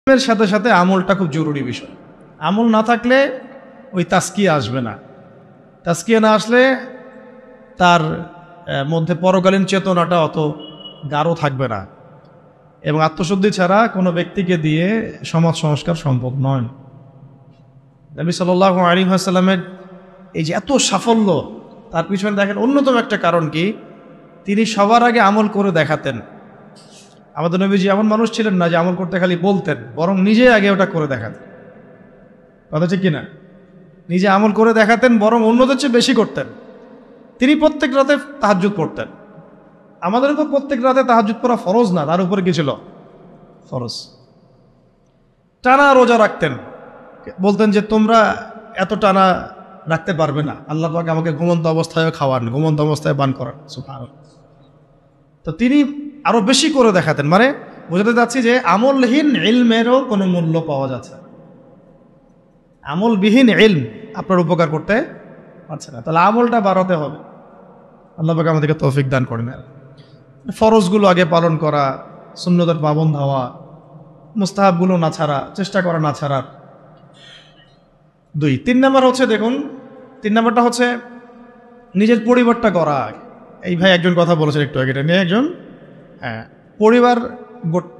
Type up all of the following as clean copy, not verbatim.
এর সাথে সাথে আমলটা খুব জরুরি বিষয়। আমল না থাকলে ওই তাসকিয়া আসবে না। তাসকিয়া না আসলে তার মধ্যে পরকালীন চেতনাটা অত গাঢ় থাকবে না, এবং আত্মশুদ্ধি ছাড়া কোনো ব্যক্তিকে দিয়ে সমাজ সংস্কার সম্ভব নয়। নবী সাল্লাল্লাহু আলাইহি ওয়াসাল্লামের এই যে এত সাফল্য, তার পিছনে দেখেন অন্যতম একটা কারণ কি, তিনি সবার আগে আমল করে দেখাতেন। আমাদের নবীজি এমন মানুষ ছিলেন না যে আমল করতে খালি বলতেন, বরং নিজে আগে ওটা করে দেখাতেন। কথা ঠিক কিনা? নিজে আমল করে দেখাতেন, বরং অন্যদের চেয়ে বেশি করতেন। তিনি প্রত্যেক রাতে তাহাজ্জুদ পড়তেন। আমাদের উপর প্রত্যেক রাতে তাহাজ্জুদ পড়া ফরজ না, তার উপরে কি ছিল? ফরজ। টানা রোজা রাখতেন, বলতেন যে তোমরা এত টানা রাখতে পারবে না, আল্লাহ পাক আমাকে ঘুমন্ত অবস্থায় খাওয়ান, ঘুমন্ত অবস্থায় পান করান। সুবহানাল্লাহ। তো তিনি আরো বেশি করে দেখাতেন। মানে বোঝাতে যাচ্ছি যে আমলহীন ইলমেরও কোনো মূল্য পাওয়া যাচ্ছে না। আমলবিহীন ইলম আপনার উপকার করতে পারছে না। তাহলে আমলটা বাড়াতে হবে। আল্লাহ পাক আমাদেরকে তৌফিক দান করেন। ফরজগুলো আগে পালন করা, সুন্নতের পাবন্দ হওয়া, মুস্তাহাবগুলো না ছাড়া, চেষ্টা করা না ছাড়ার। 3 নাম্বার হচ্ছে, দেখুন 3 নাম্বারটা হচ্ছে নিজের পরিবারটা করা। এই ভাই একজন কথা বলেছেন একটু আগে, এটা নিয়ে একজন, পরিবার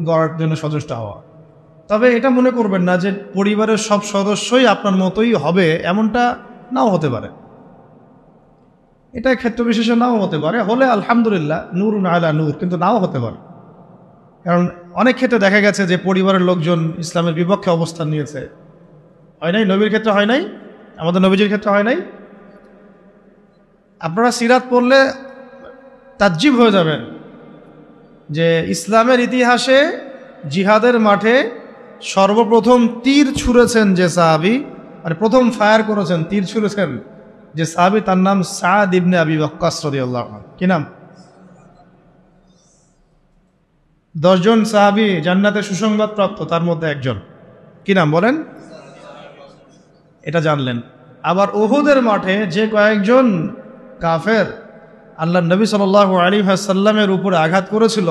গড়ার জন্য সচেষ্ট হওয়া। তবে এটা মনে করবেন না যে পরিবারের সব সদস্যই আপনার মতোই হবে, এমনটা নাও হতে পারে। এটা ক্ষেত্র বিশেষে নাও হতে পারে, হলে আলহামদুলিল্লাহ, নূরুন আলা নূর, কিন্তু নাও হতে পারে। কারণ অনেক ক্ষেত্রে দেখা গেছে যে পরিবারের লোকজন ইসলামের বিপক্ষে অবস্থান নিয়েছে। হয় নাই? নবীর ক্ষেত্রে হয় নাই? আমাদের নবীজির ক্ষেত্রে হয় নাই? আপনারা সিরাত পড়লে তাজ্জিব হয়ে যাবেন যে ইসলামের ইতিহাসে জিহাদের মাঠে সর্বপ্রথম তীর ছুঁড়েছেন যে সাহাবী, মানে প্রথম ফায়ার করেছেন, তীর ছুঁড়েছেন যে সাহাবী, তার নাম সাদ ইবনে আবি ওয়াক্কাস রাদিয়াল্লাহু আনহু। কি নাম? 10 জন সাহাবী জান্নাতে সুসংবাদ প্রাপ্ত, তার মধ্যে একজন। কি নাম বলেন? এটা জানলেন। আবার উহুদের মাঠে যে কয়েকজন কাফের আল্লাহ নবী সাল্লাল্লাহু আলাইহি ওয়াসাল্লামের উপরে আঘাত করেছিল,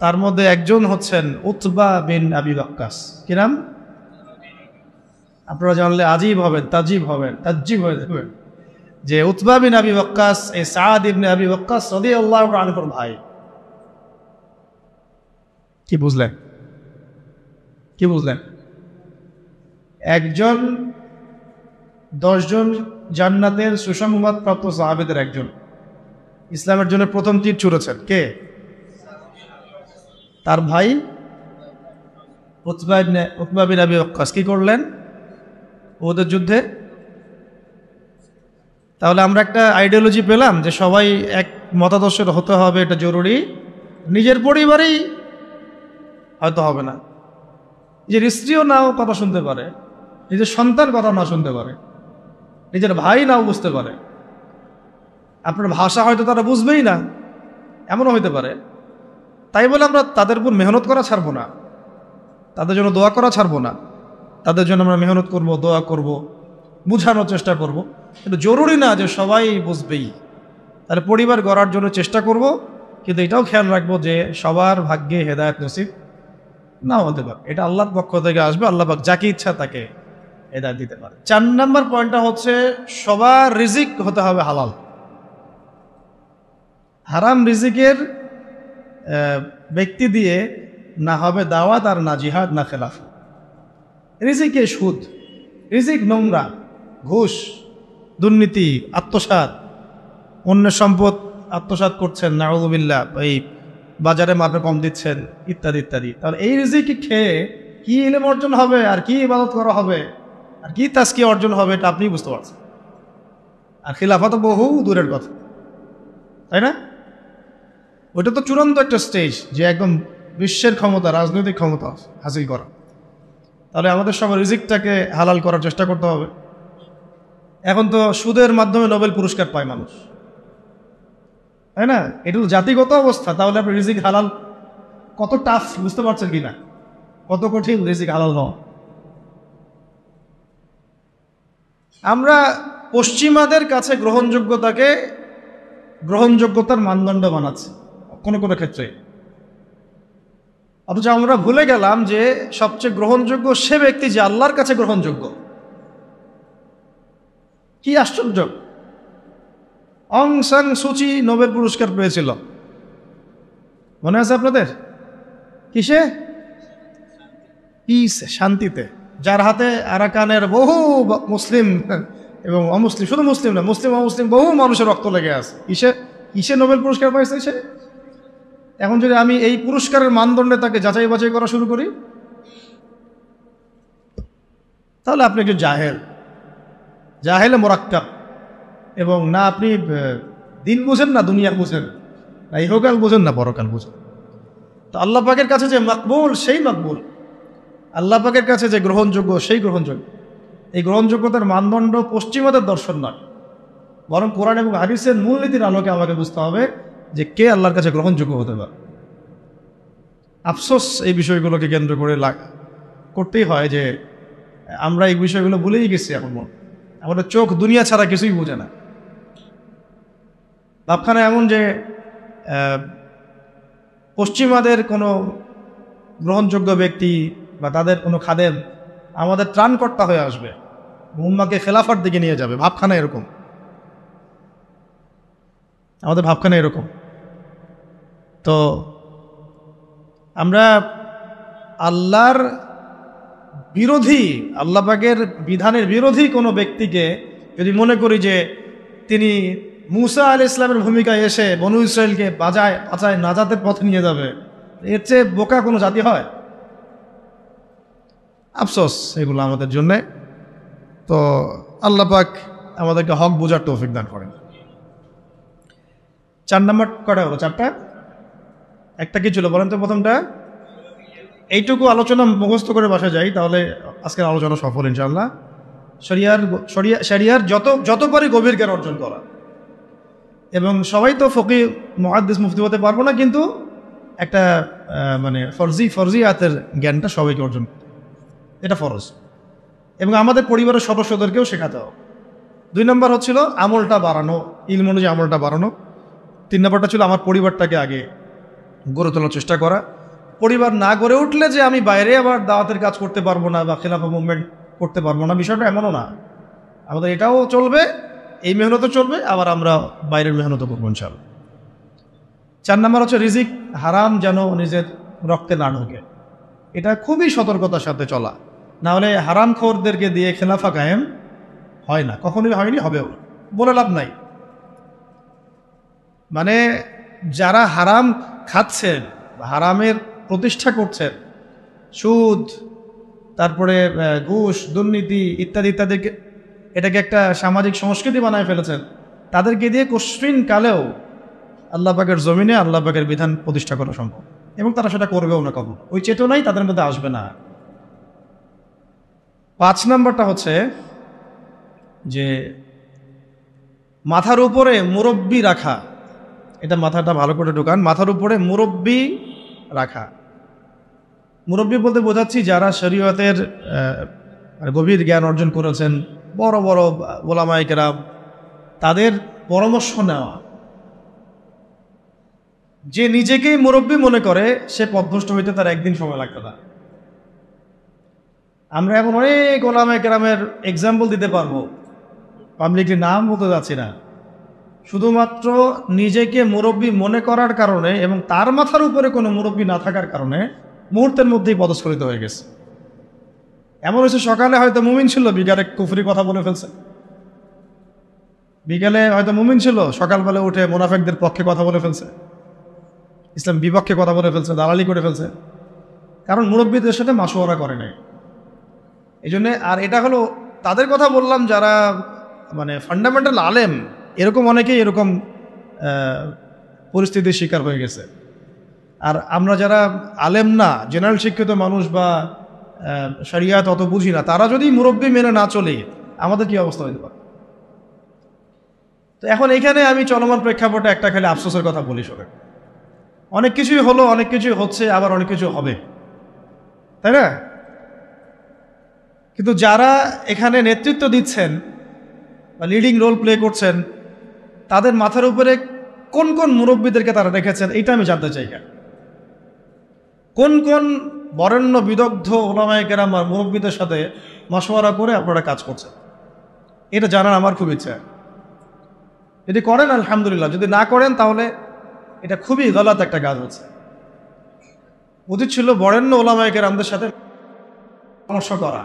তার মধ্যে একজন হচ্ছেন উতবা বিন আবি ওয়াক্কাস। কি নাম? আপনারা জানলে আজীব হবেন, তাজিব হবেন, তাজ্জিব হয়ে যাবেন যে উতবা বিন আবি ওয়াক্কাস এই সাদ ইবনে আবি ওয়াক্কাস রাদিয়াল্লাহু আনহুর ভাই। কি বুঝলেন? কি বুঝলেন? একজন 10 জন জান্নাতের সুসংবাদ প্রাপ্ত সাহাবীদের একজন, ইসলামের জন্য প্রথম তীর ছুঁড়েছেন কে? তার ভাই উতবা বিন আবি ওয়াক্কাস। কি করলেন ওদের যুদ্ধে? তাহলে আমরা একটা আইডিওলজি পেলাম যে সবাই এক মতাদর্শের হতে হবে, এটা জরুরি। নিজের পরিবারেই হয়তো হবে না, নিজের স্ত্রীও নাও কথা শুনতে পারে, নিজের সন্তান কথা না শুনতে পারে, নিজের ভাই নাও বুঝতে পারে, আপনার ভাষা হয়তো তারা বুঝবেই না, এমনও হইতে পারে। তাই বলে আমরা তাদের উপর মেহনত করা ছাড়বো না, তাদের জন্য দোয়া করা ছাড়বো না। তাদের জন্য আমরা মেহনত করব, দোয়া করব, বুঝানোর চেষ্টা করব, কিন্তু জরুরি না যে সবাই বুঝবেই। তাহলে পরিবার গড়ার জন্য চেষ্টা করব, কিন্তু এটাও খেয়াল রাখবো যে সবার ভাগ্যে হেদায়েত নসিব নাও হতে পারে। এটা আল্লাহর পক্ষ থেকে আসবে, আল্লাহ পাক যাকে ইচ্ছা তাকে হেদায়েত দিতে পারে। 4 নম্বর পয়েন্টটা হচ্ছে সবার রিজিক হতে হবে হালাল। হারাম রিজিকের ব্যক্তি দিয়ে না হবে দাওয়াত, আর না জিহাদ, না খেলাফ। রিজিকে সুদ, রিজিক নোংরা, ঘুষ, দুর্নীতি, আত্মসাৎ, অন্যের সম্পদ আত্মসাৎ করছেন, নাউযুবিল্লাহ, এই বাজারে মাপে কম দিচ্ছেন, ইত্যাদি ইত্যাদি। তাহলে এই রিজিক খেয়ে কি ইলম অর্জন হবে, আর কি ইবাদত করা হবে, আর কি তাজকিয়া অর্জন হবে, এটা আপনি বুঝতে পারছেন। আর খিলাফত বহু দূরের কথা, তাই না? ওইটা তো চূড়ান্ত একটা স্টেজ, যে একদম বিশ্বের ক্ষমতা, রাজনৈতিক ক্ষমতা হাসিল করা। তাহলে আমাদের সবার রিজিকটাকে হালাল করার চেষ্টা করতে হবে। এখন তো সুদের মাধ্যমে নোবেল পুরস্কার পায় মানুষ, তাই না? এটা তো জাতিগত অবস্থা। তাহলে আপনি রিজিক হালাল কত টাফ বুঝতে পারছেন কিনা? কত কঠিন রিজিক হালাল হওয়া। আমরা পশ্চিমাদের কাছে গ্রহণযোগ্যতার মানদণ্ড বানাচ্ছি কোনো কোনো ক্ষেত্রে। অথচ আমরা ভুলে গেলাম যে সবচেয়ে গ্রহণযোগ্য সে ব্যক্তি যে আল্লাহর কাছে গ্রহণযোগ্য। কি আশ্চর্য! অং সান সুচি নোবেল পুরস্কার পেয়েছিল, মনে আছে আপনাদের? কিসে? পিস, শান্তিতে। যার হাতে আরাকানের বহু মুসলিম এবং অমুসলিম, শুধু মুসলিম না, মুসলিম অমুসলিম বহু মানুষের রক্ত লেগে আছে। কিসে নোবেল পুরস্কার পাইছে সে? এখন যদি আমি এই পুরস্কারের মানদণ্ডে তাকে যাচাই বাছাই করা শুরু করি, তাহলে আপনি একজন জাহেলে মোরাক্কাব, এবং না আপনি দিন বুঝেন, না দুনিয়া বুঝেন, না ইহকাল বুঝেন, না পরকাল বুঝেন। তো আল্লাহ পাকের কাছে যে মাকবুল সেই মাকবুল, আল্লাহ পাকের কাছে যে গ্রহণযোগ্য সেই গ্রহণযোগ্য। এই গ্রহণযোগ্যতার মানদণ্ড পশ্চিমাদের দর্শন নয়, বরং কোরআন এবং হাদিসের মূলনীতির আলোকে আমাকে বুঝতে হবে যে কে আল্লাহর কাছে গ্রহণযোগ্য হতে পারে। আফসোস এই বিষয়গুলোকে কেন্দ্র করে করতেই হয় যে আমরা এই বিষয়গুলো ভুলেই গেছি। এখন আমাদের চোখ দুনিয়া ছাড়া কিছুই বোঝে না। ভাবখানা এমন যে পশ্চিমাদের কোনো গ্রহণযোগ্য ব্যক্তি বা তাদের কোনো খাদেম আমাদের ত্রাণকর্তা হয়ে আসবে, উম্মাকে খেলাফার দিকে নিয়ে যাবে। ভাবখানা এরকম, আমাদের ভাবখানা এরকম। তো আমরা আল্লাহর বিরোধী, আল্লাহ পাকের বিধানের বিরোধী কোনো ব্যক্তিকে যদি মনে করি যে তিনি মুসা আলাইহিস সালামের ভূমিকায় এসে বনু ইসরায়েলকে বাঁচায় নাজাতের পথে নিয়ে যাবে, এর চেয়ে বোকা কোনো জাতি হয়? আফসোস এগুলো আমাদের জন্যে। তো আল্লাহ পাক আমাদেরকে হক বোঝার তৌফিক দান করেন। 4 নম্বর কটা হলো? 4টা। একটা কি ছিল বলেন তো? প্রথমটা এইটুকু আলোচনা মুখস্থ করে বসা যায়, তাহলে আজকের আলোচনা সফল ইনশাআল্লাহ। শরিয়ার যত পারি গভীর জ্ঞান অর্জন করা। এবং সবাই তো ফকিহ মুহাদ্দিস মুফতি হতে পারবো না, কিন্তু একটা মানে ফরজিয়াতের জ্ঞানটা সবাইকে অর্জন করতে, এটা ফরজ। এবং আমাদের পরিবারের সদস্যদেরকেও শেখাতে হবে। 2 নম্বর হচ্ছিল আমলটা বাড়ানো, ইলম অনুযায়ী আমলটা বাড়ানো। 3 নম্বরটা ছিল আমার পরিবারটাকে আগে গড়ে তোলার চেষ্টা করা। পরিবার না গড়ে উঠলে যে আমি বাইরে আবার দাওয়াতের কাজ করতে পারবো না বা খেলাফা মুভমেন্ট করতে পারবো না, বিষয়টা এমনও না। আমাদের এটাও চলবে, এই মেহনতও চলবে, আবার আমরা বাইরের মেহনতও করবো ইনশাআল্লাহ। 4 নম্বর হচ্ছে রিজিক হারাম যেন নিজের রক্তে না ঢোকে। এটা খুবই সতর্কতার সাথে চলা, না হলে হারামখোরদেরকে দিয়ে খেলাফা কায়েম হয় না, কখনোই হয়নি, হবেও বলে লাভ নাই। মানে যারা হারাম খাচ্ছেন, হারামের প্রতিষ্ঠা করছেন, সুদ, তারপরে ঘুষ, দুর্নীতি ইত্যাদি ইত্যাদি, এটাকে একটা সামাজিক সংস্কৃতি বানায় ফেলেছেন, তাদেরকে দিয়ে কশিন কালেও আল্লাহ পাকের জমিনে আল্লাহ পাকের বিধান প্রতিষ্ঠা করা সম্ভব, এবং তারা সেটা করবেও না কখনো। ওই চেতনাই তাদের মধ্যে আসবে না। 5 নম্বরটা হচ্ছে যে মাথার উপরে মুরব্বি রাখা। এটা মাথাটা ভালো করে ঢোকান। মাথার উপরে মুরব্বি রাখা, মুরব্বি বলতে বোঝাচ্ছি যারা শরীয়তের গভীর জ্ঞান অর্জন করেছেন, বড় বড় ওলামায়ে কেরাম, তাদের পরামর্শ নেওয়া। যে নিজেকেই মুরব্বি মনে করে সে পথভ্রষ্ট হইতে তার একদিন সময় লাগবে না। আমরা এখন অনেক ওলামায়ে কেরামের এক্সাম্পল দিতে পারবো, পাবলিকলি নাম বলতে যাচ্ছি না, শুধুমাত্র নিজেকে মুরব্বি মনে করার কারণে এবং তার মাথার উপরে কোনো মুরব্বি না থাকার কারণে মুহূর্তের মধ্যেই পদস্খলিত হয়ে গেছে। এমন হয়েছে সকালে হয়তো মুমিন ছিল, বিকালে কুফরি কথা বলে ফেলছে। বিকালে হয়তো মুমিন ছিল, সকালবেলা উঠে মুনাফিকদের পক্ষে কথা বলে ফেলছে, ইসলাম বিপক্ষে কথা বলে ফেলছে, দালালি করে ফেলছে, কারণ মুরব্বীদের সাথে মাশওয়ারা করে নাই। এই জন্যে, আর এটা হলো তাদের কথা বললাম যারা মানে ফান্ডামেন্টাল আলেম, এরকম অনেকেই এরকম পরিস্থিতির শিকার হয়ে গেছে। আর আমরা যারা আলেম না, জেনারেল শিক্ষিত মানুষ বা শরিয়াত অত বুঝি না, তারা যদি মুরব্বি মেনে না চলে, আমাদের কি অবস্থা হতে পারে? তো এখন এখানে আমি চলমান প্রেক্ষাপটে একটা খালি আফসোসের কথা বলি। সবাই অনেক কিছুই হলো, অনেক কিছুই হচ্ছে, আবার অনেক কিছু হবে, তাই না? কিন্তু যারা এখানে নেতৃত্ব দিচ্ছেন বা লিডিং রোল প্লে করছেন, তাদের মাথার উপরে কোন কোন মুরব্বীদেরকে তারা রেখেছেন, এটা আমি জানতে চাই। কোন কোন বরেণ্য বিদগ্ধ ওলামায়ে কেরাম আর মুরব্বীদের সাথে মাশওয়ারা করে আপনারা কাজ করছেন, এটা জানার আমার খুব ইচ্ছা। যদি করেন আলহামদুলিল্লাহ, যদি না করেন তাহলে এটা খুবই গলত একটা কাজ হচ্ছে। উচিত ছিল বরেণ্য ওলামায়ে কেরামদের সাথে পরামর্শ করা।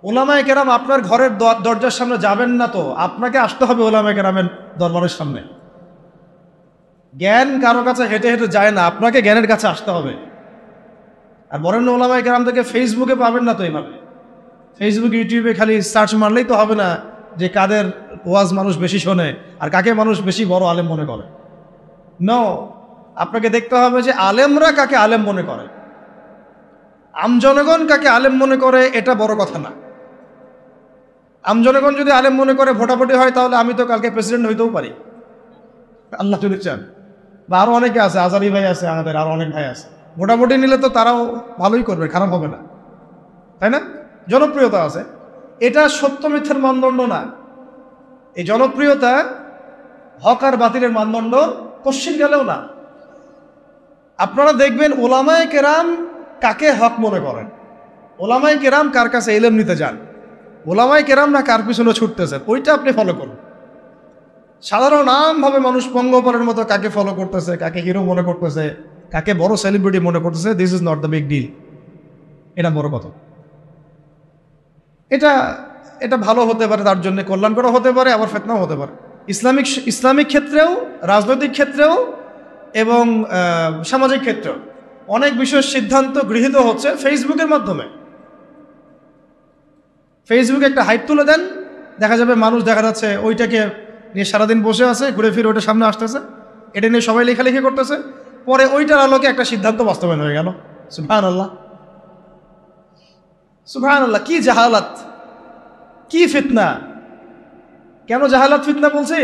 ওলামায়ে কেরাম আপনার ঘরের দরজার সামনে যাবেন না, তো আপনাকে আসতে হবে ওলামায়ে কেরামের দরবারের সামনে। জ্ঞান কারো কাছে হেঁটে হেঁটে যায় না, আপনাকে জ্ঞানের কাছে আসতে হবে। আর বরেণ্য ওলামায়ে কেরামদেরকে ফেসবুকে পাবেন না তো এইভাবে। ফেসবুক ইউটিউবে খালি সার্চ মারলেই তো হবে না যে কাদের ওয়াজ মানুষ বেশি শোনে আর কাকে মানুষ বেশি বড় আলেম মনে করে। নো, আপনাকে দেখতে হবে যে আলেমরা কাকে আলেম মনে করে, আমজনগণ কাকে আলেম মনে করে, এটা বড় কথা না। আমজনগণ যদি আলেম মনে করে ভোটাভুটি হয়, তাহলে আমি তো কালকে প্রেসিডেন্ট হইতেও পারি, আল্লাহ যদি চান। বা আরো অনেকে আছে, আজারি ভাই আছে, আমাদের আরো অনেক ভাই আছে। ভোটাভুটি নিলে তো তারাও ভালোই করবে, খারাপ হবে না, তাই না? জনপ্রিয়তা আছে, এটা সত্য মিথ্যার মানদণ্ড না। এই জনপ্রিয়তা হক আর বাতিলের মানদণ্ড কোশ্চিন গেলেও না। আপনারা দেখবেন ওলামায়ে কেরাম কাকে হক মনে করেন, ওলামায়ে কেরাম কার কাছে ইলম নিতে যান, ওলামায়ে কেরাম না কার পিছনে ছুটতেছে, ওইটা আপনি ফলো করুন। সাধারণ আমভাবে মানুষ পঙ্গপালের মতো কাকে ফলো করতেছে, কাকে হিরো মনে করতেছে, কাকে বড় সেলিব্রিটি মনে করতেছে, this is not the big deal. এটা বড় কথা। এটা ভালো হতে পারে, তার জন্য কল্যাণকর হতে পারে, আবার ফিতনাও হতে পারে। ইসলামিক ক্ষেত্রেও, রাজনৈতিক ক্ষেত্রেও এবং সামাজিক ক্ষেত্রেও অনেক বিষয়ের সিদ্ধান্ত গৃহীত হচ্ছে ফেসবুকের মাধ্যমে। ফেসবুকে একটা হাইপ তুলে দেন, দেখা যাবে মানুষ দেখা যাচ্ছে ওইটাকে নিয়ে সারাদিন বসে আছে, ঘুরে ফিরে ওইটা সামনে আসতেছে, এটা নিয়ে সবাই লেখালেখি করতেছে, পরে ওইটার আলোকে একটা সিদ্ধান্ত বাস্তবায়ন হয়ে গেল। সুবহানাল্লাহ, সুবহানাল্লাহ। কি জাহালাত, কি ফিতনা! কেন জাহালাত ফিতনা বলছে?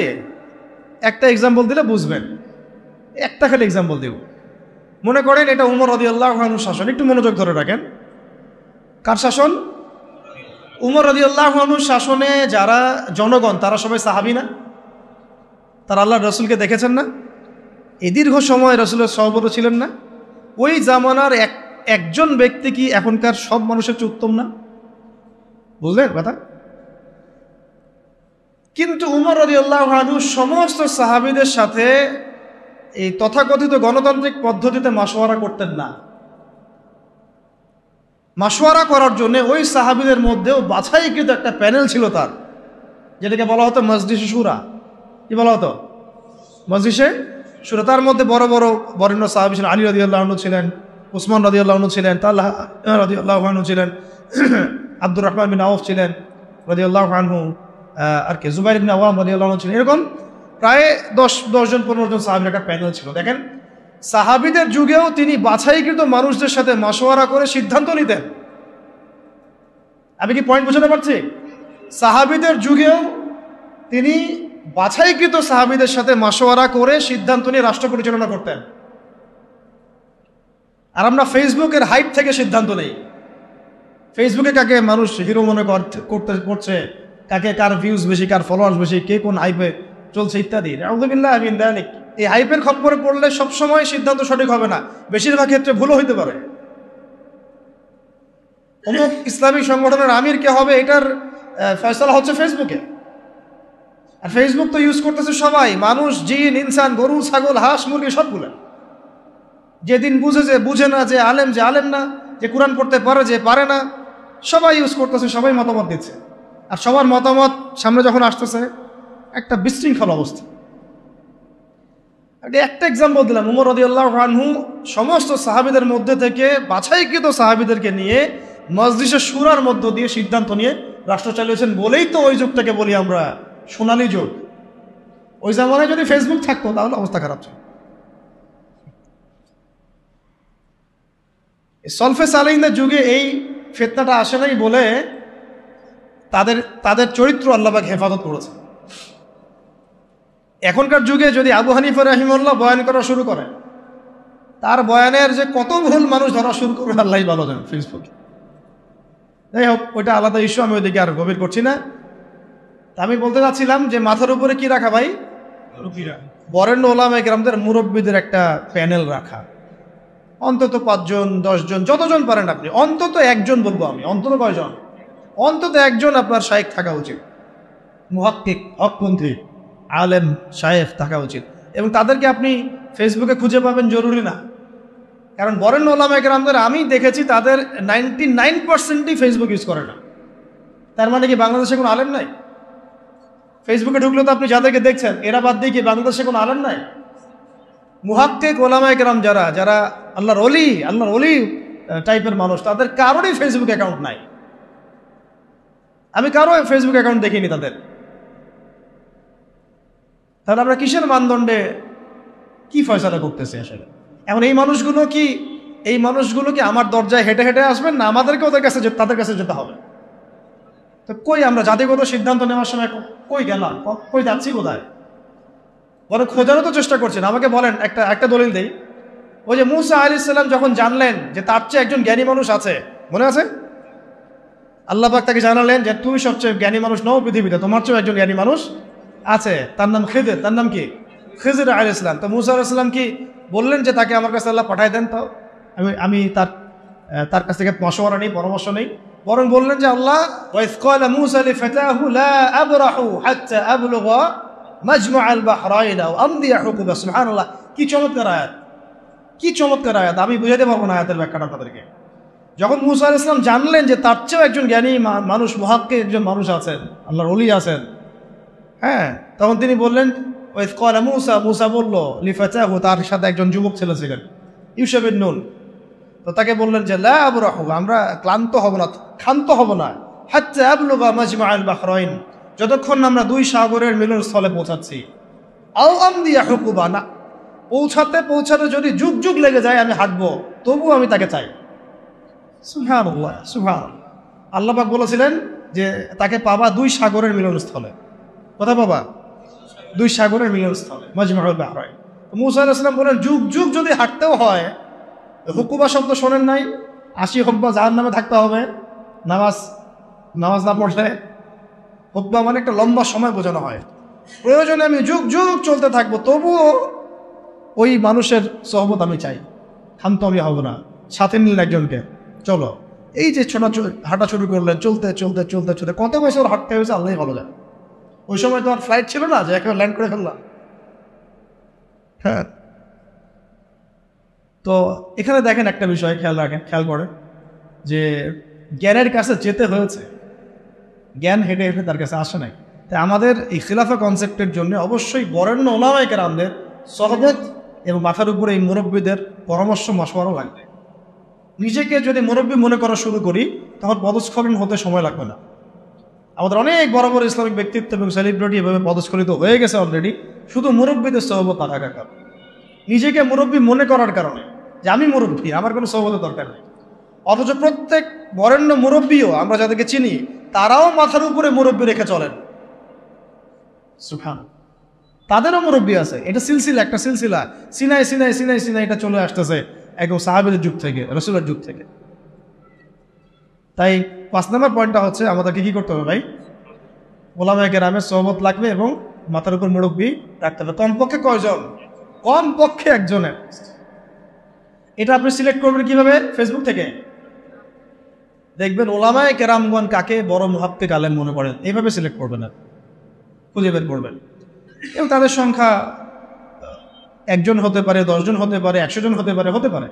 একটা এক্সাম্পল দিলে বুঝবেন, একটা খালি এক্সাম্পল দিব। মনে করেন এটা উমর রাদিয়াল্লাহু আনহু শাসন, একটু মনোযোগ ধরে রাখেন। কার শাসন? উমর রাদিয়াল্লাহু আনহু শাসনে যারা জনগণ, তারা সবাই সাহাবী না? তারা আল্লাহর রাসূলকে দেখেছেন না? এই দীর্ঘ সময় রাসূলের সহবত ছিলেন না? ওই জামানার একজন ব্যক্তি কি এখনকার সব মানুষের চেয়ে উত্তম না? বুঝলেন কথা? কিন্তু উমর রাদিয়াল্লাহু আনহু সমস্ত সাহাবীদের সাথে এই তথাকথিত গণতান্ত্রিক পদ্ধতিতে মাশওয়ারা করতেন না। মাশওয়ারা করার জন্য ওই সাহাবীদের মধ্যেও বাছাইকৃত একটা প্যানেল ছিল তার, যেটাকে বলা হতো মজলিসে শুরা। কি বলা হতো? মজলিসে শুরা। তার মধ্যে বড় বড় বরেণ্য সাহাবী ছিলেন। আলী রাদিয়াল্লাহু আনহু ছিলেন, উসমান রাদিয়াল্লাহু আনহু ছিলেন, তালহা রাদিয়াল্লাহু আনহু ছিলেন, আব্দুর রহমান বিন আউফ ছিলেন রাদিয়াল্লাহু আনহু, আর কে জুবাইর ইবনে আওয়াম রাদিয়াল্লাহু আনহু ছিলেন। এরকম প্রায় 10 জন 15 জন সাহাবীর একটা প্যানেল ছিল। দেখেন, সাহাবীদের যুগেও তিনি বাছাইকৃত মানুষদের সাথে মাশওয়ারা করে সিদ্ধান্ত নিতেন। আমি কি পয়েন্ট বোঝাতে পারছি? সাহাবীদের যুগেও তিনি বাছাইকৃত সাহাবীদের সাথে মাশওয়ারা করে সিদ্ধান্ত নিয়ে রাষ্ট্র পরিচালনা করতেন। আর আমরা ফেসবুকের হাইপ থেকে সিদ্ধান্ত নেই। ফেসবুকে কাকে মানুষ হিরো মনে করছে, কাকে কার ভিউজ বেশি, কার ফলোয়ার্স বেশি, কে কোন হাইপে চলছে ইত্যাদি। আউযুবিল্লাহি মিন যালিক। এই হাইপের খপ্পরে পড়লে সবসময় সিদ্ধান্ত সঠিক হবে না, বেশিরভাগ ক্ষেত্রে ভুলও হইতে পারে। অমুক ইসলামিক সংগঠনের আমির কে হবে, এটার ফয়সালা হচ্ছে ফেসবুকে। আর ফেসবুক তো ইউজ করতেছে সবাই, মানুষ, জিন, ইনসান, গরু, ছাগল, হাঁস, মুরগি সবগুলো। যেদিন বুঝে না যে আলেম না, যে কোরআন পড়তে পারে, যে পারে না, সবাই ইউজ করতেছে, সবাই মতামত দিচ্ছে। আর সবার মতামত সামনে যখন আসতেছে, একটা বিশৃঙ্খল অবস্থা। একটা এক্সাম্পল দিলাম। উমর রাদিয়াল্লাহু আনহু সমস্ত সাহাবীদের মধ্যে থেকে বাছাইকৃত সাহাবীদেরকে নিয়ে মজলিসে শুরার মধ্য দিয়ে সিদ্ধান্ত নিয়ে রাষ্ট্র চালিয়েছেন বলেই তো ওই যুগটাকে বলি আমরা সোনালী যুগ। ওই জামানায় যদি ফেসবুক থাকতো তাহলে অবস্থা খারাপ ছিল। সলফে সালেহিনদের যুগে এই ফিতনাটা আসে নাই বলে তাদের চরিত্র আল্লাহ পাক হেফাজত করেছে। এখনকার যুগে যদি আবু হানিফা রাহিমাহুল্লাহ বয়ান করা শুরু করে, তার বয়ানের যে কত ভুল মানুষ ধরা শুরু করবে আল্লাহই ভালো জানেন ফেসবুকে। যাই হোক, ওইটা আলাদা ইস্যু, আমি ওইদিকে আর গভীর করছি না। তা আমি বলতে চাচ্ছিলাম যে মাথার উপরে কি রাখা ভাই? বরেণ্য ওলামায়ে কেরামদের মুরব্বীদের একটা প্যানেল রাখা। অন্তত 5 জন 10 জন যতজন পারেন আপনি, অন্তত একজন বলবো আমি, অন্তত কয়জন, অন্তত একজন আপনার শায়েখ থাকা উচিত, মুহাক্কিক হকপন্থী আলেম শায়েখ থাকা উচিত। এবং তাদেরকে আপনি ফেসবুকে খুঁজে পাবেন জরুরি না, কারণ বরেণ্য ওলামায়ে কেরামদের আমি দেখেছি তাদের 99%ই ফেসবুক ইউজ করে না। তার মানে কি বাংলাদেশে কোনো আলেম নাই? ফেসবুকে ঢুকলে তো আপনি যাদেরকে দেখছেন এরা বাদ দিয়ে কি বাংলাদেশে কোনো আলেম নাই? মুহাক্কিক ওলামায়ে কেরাম যারা যারা আল্লাহর ওলি টাইপের মানুষ, তাদের কারোরই ফেসবুক অ্যাকাউন্ট নাই। আমি কারো ফেসবুক অ্যাকাউন্ট দেখিনি তাদের। তাহলে আমরা কিসের মানদণ্ডে কি ফয়সালা করতেছি আসলে? এখন এই মানুষগুলো কি আমার দরজায় হেঁটে হেঁটে আসবেন, না আমাদেরকে তাদের কাছে যেতে হবে? তো কই আমরা জাতিগত সিদ্ধান্ত নেওয়ার সময় কই গেলাম, কই যাচ্ছি, কোথায়? বলে খোঁজারও তো চেষ্টা করছেন। আমাকে বলেন, একটা দলিল দেই। ওই যে মুসা আলাইহিস সালাম যখন জানলেন যে তার চেয়ে একজন জ্ঞানী মানুষ আছে, মনে আছে? আল্লাহ পাক তাকে জানালেন যে তুমি সবচেয়ে জ্ঞানী মানুষ নও পৃথিবীতে, তোমার চেয়ে একজন জ্ঞানী মানুষ আছে, তার নাম খিদির। তার নাম কি? খিজির আলাইহিস সালাম। তো মুসা আলাইহিস সালাম কি বললেন যে তাকে আমার কাছে আল্লাহ পাঠায় দেন, তো আমি তার কাছ থেকে মশওয়ারা নেই, পরামর্শ নেই, বরং বললেন যে আল্লাহ ওয়াইজ ক্বালা মুসা লিফাতাহু লা আবরাহু হাত্তা আবলুগা মাজমাআল বাহরাইন আও আমদিয়া হুকুবা। সুবহানাল্লাহ, কি চমৎকার আয়াত, কি চমৎকার আয়াত! আমি বুঝাতে পারবো না আয়াতের ব্যাখ্যাটা তাদেরকে। যখন মুসা আলাইহিস সালাম জানলেন যে তার চেয়েও একজন জ্ঞানী মানুষ, মুহাক্কিক একজন মানুষ আছেন, আল্লাহর ওলি আছেন, হ্যাঁ, তখন তিনি বললেন ওয়াইজ ক্বালা মুসা বলল লিফাতাহু, তার সাথে একজন যুবক ছেলে ছিলেন ইউসুফ বিন নুন। তো তাকে বললেন যে লা আবরাহু, আমরা ক্লান্ত হব না, ক্ষান্ত হব না, হাত্তা আবলুগা মাজমাআল বাহরাইন, যতক্ষণ আমরা 2 সাগরের মিলনস্থলে পৌঁছাচ্ছি, আও আমদিয়া হুকুবা, না পৌঁছাতে যদি যুগ যুগ লেগে যায় আমি হাঁটবো, তবুও আমি তাকে চাই। সুবহানাল্লাহ, সুবহানাল্লাহ। আল্লাহ পাক বলেছিলেন যে তাকে পাবা 2 সাগরের মিলনস্থলে। কোথায় পাবা? 2 সাগরের মিলনস্থলে, মাজমাউল বাহরাইন। মুসা আলাইহিস সালাম বলেন যুগ যুগ যদি হাঁটতেও হয়, হুকুবা শব্দ শোনেন নাই? 80 হুকবা জাহান্নামে থাকতে হবে নামাজ না পড়লে। হুকবা মানে একটা লম্বা সময় বোঝানো হয়। প্রয়োজনে আমি যুগ যুগ চলতে থাকবো, তবুও ওই মানুষের সহবত আমি চাই, ক্ষান্ত আমি হব না। সাথে নিলেন একজনকে, চলো। এই যে হাঁটা শুরু করলেন, চলতে চলতে চলতে চলতে কত বছর হাঁটতে হয়েছে আল্লাহ ভালো যায়। ওই সময় তো আর ফ্লাইট ছিল না যে একেবারে ল্যান্ড করে ফেললাম। হ্যাঁ, তো এখানে দেখেন একটা বিষয় খেয়াল করে যে জ্ঞানের কাছে যেতে হয়েছে, জ্ঞান হেঁটে হেঁটে তার কাছে আসে নাই। তাই আমাদের এই খিলাফা কনসেপ্টের জন্য অবশ্যই বরেণ্য ওলামায়ে কেরামদের সহবত এবং মাথার উপরে এই মুরব্বীদের পরামর্শ মশওয়ারা লাগবে। নিজেকে যদি মুরব্বী মনে করা শুরু করি তখন পদস্খলন হতে সময় লাগবে না। আমাদের অনেক বড় বড় ইসলামিক ব্যক্তিত্ব এবং সেলিব্রিটি এভাবে পদস্খলিত হয়ে গেছে অলরেডি, শুধু মুরব্বীদের সহবত না থাকার কারণে। নিজেকে মুরব্বী মনে করার কারণে যে আমি মুরব্বী, আমার কোনো সহবতের দরকার নেই। অথচ প্রত্যেক বরেণ্য মুরব্বীও আমরা যাদেরকে চিনি তারাও মাথার উপরে মুরব্বী রেখে চলেন। সুবহান, তাদেরও মুরব্বী আছে। এটা একটা সিলসিলা, সিনাই এটা চলে আসতেছে একদম সাহাবীদের যুগ থেকে, রাসূলের যুগ থেকে। তাই 5 নম্বর পয়েন্টটা হচ্ছে আমাদেরকে কি করতে হবে ভাই? ওলামায়ে কেরামের সহবত লাগবে এবং মাথার উপর মুরব্বী রাখতে হবে। কমপক্ষে কয়জন? কমপক্ষে একজনের। এটা আপনি সিলেক্ট করবেন কিভাবে? ফেসবুক থেকে দেখবেন ওলামায়ে কেরামগণ কাকে বড় মুহাক্কিক আলেম মনে করেন, এইভাবে সিলেক্ট করবেন, আর খুঁজে বের করবেন। এবং তাদের সংখ্যা 1 জন হতে পারে, 10 জন হতে পারে, 100 জন হতে পারে।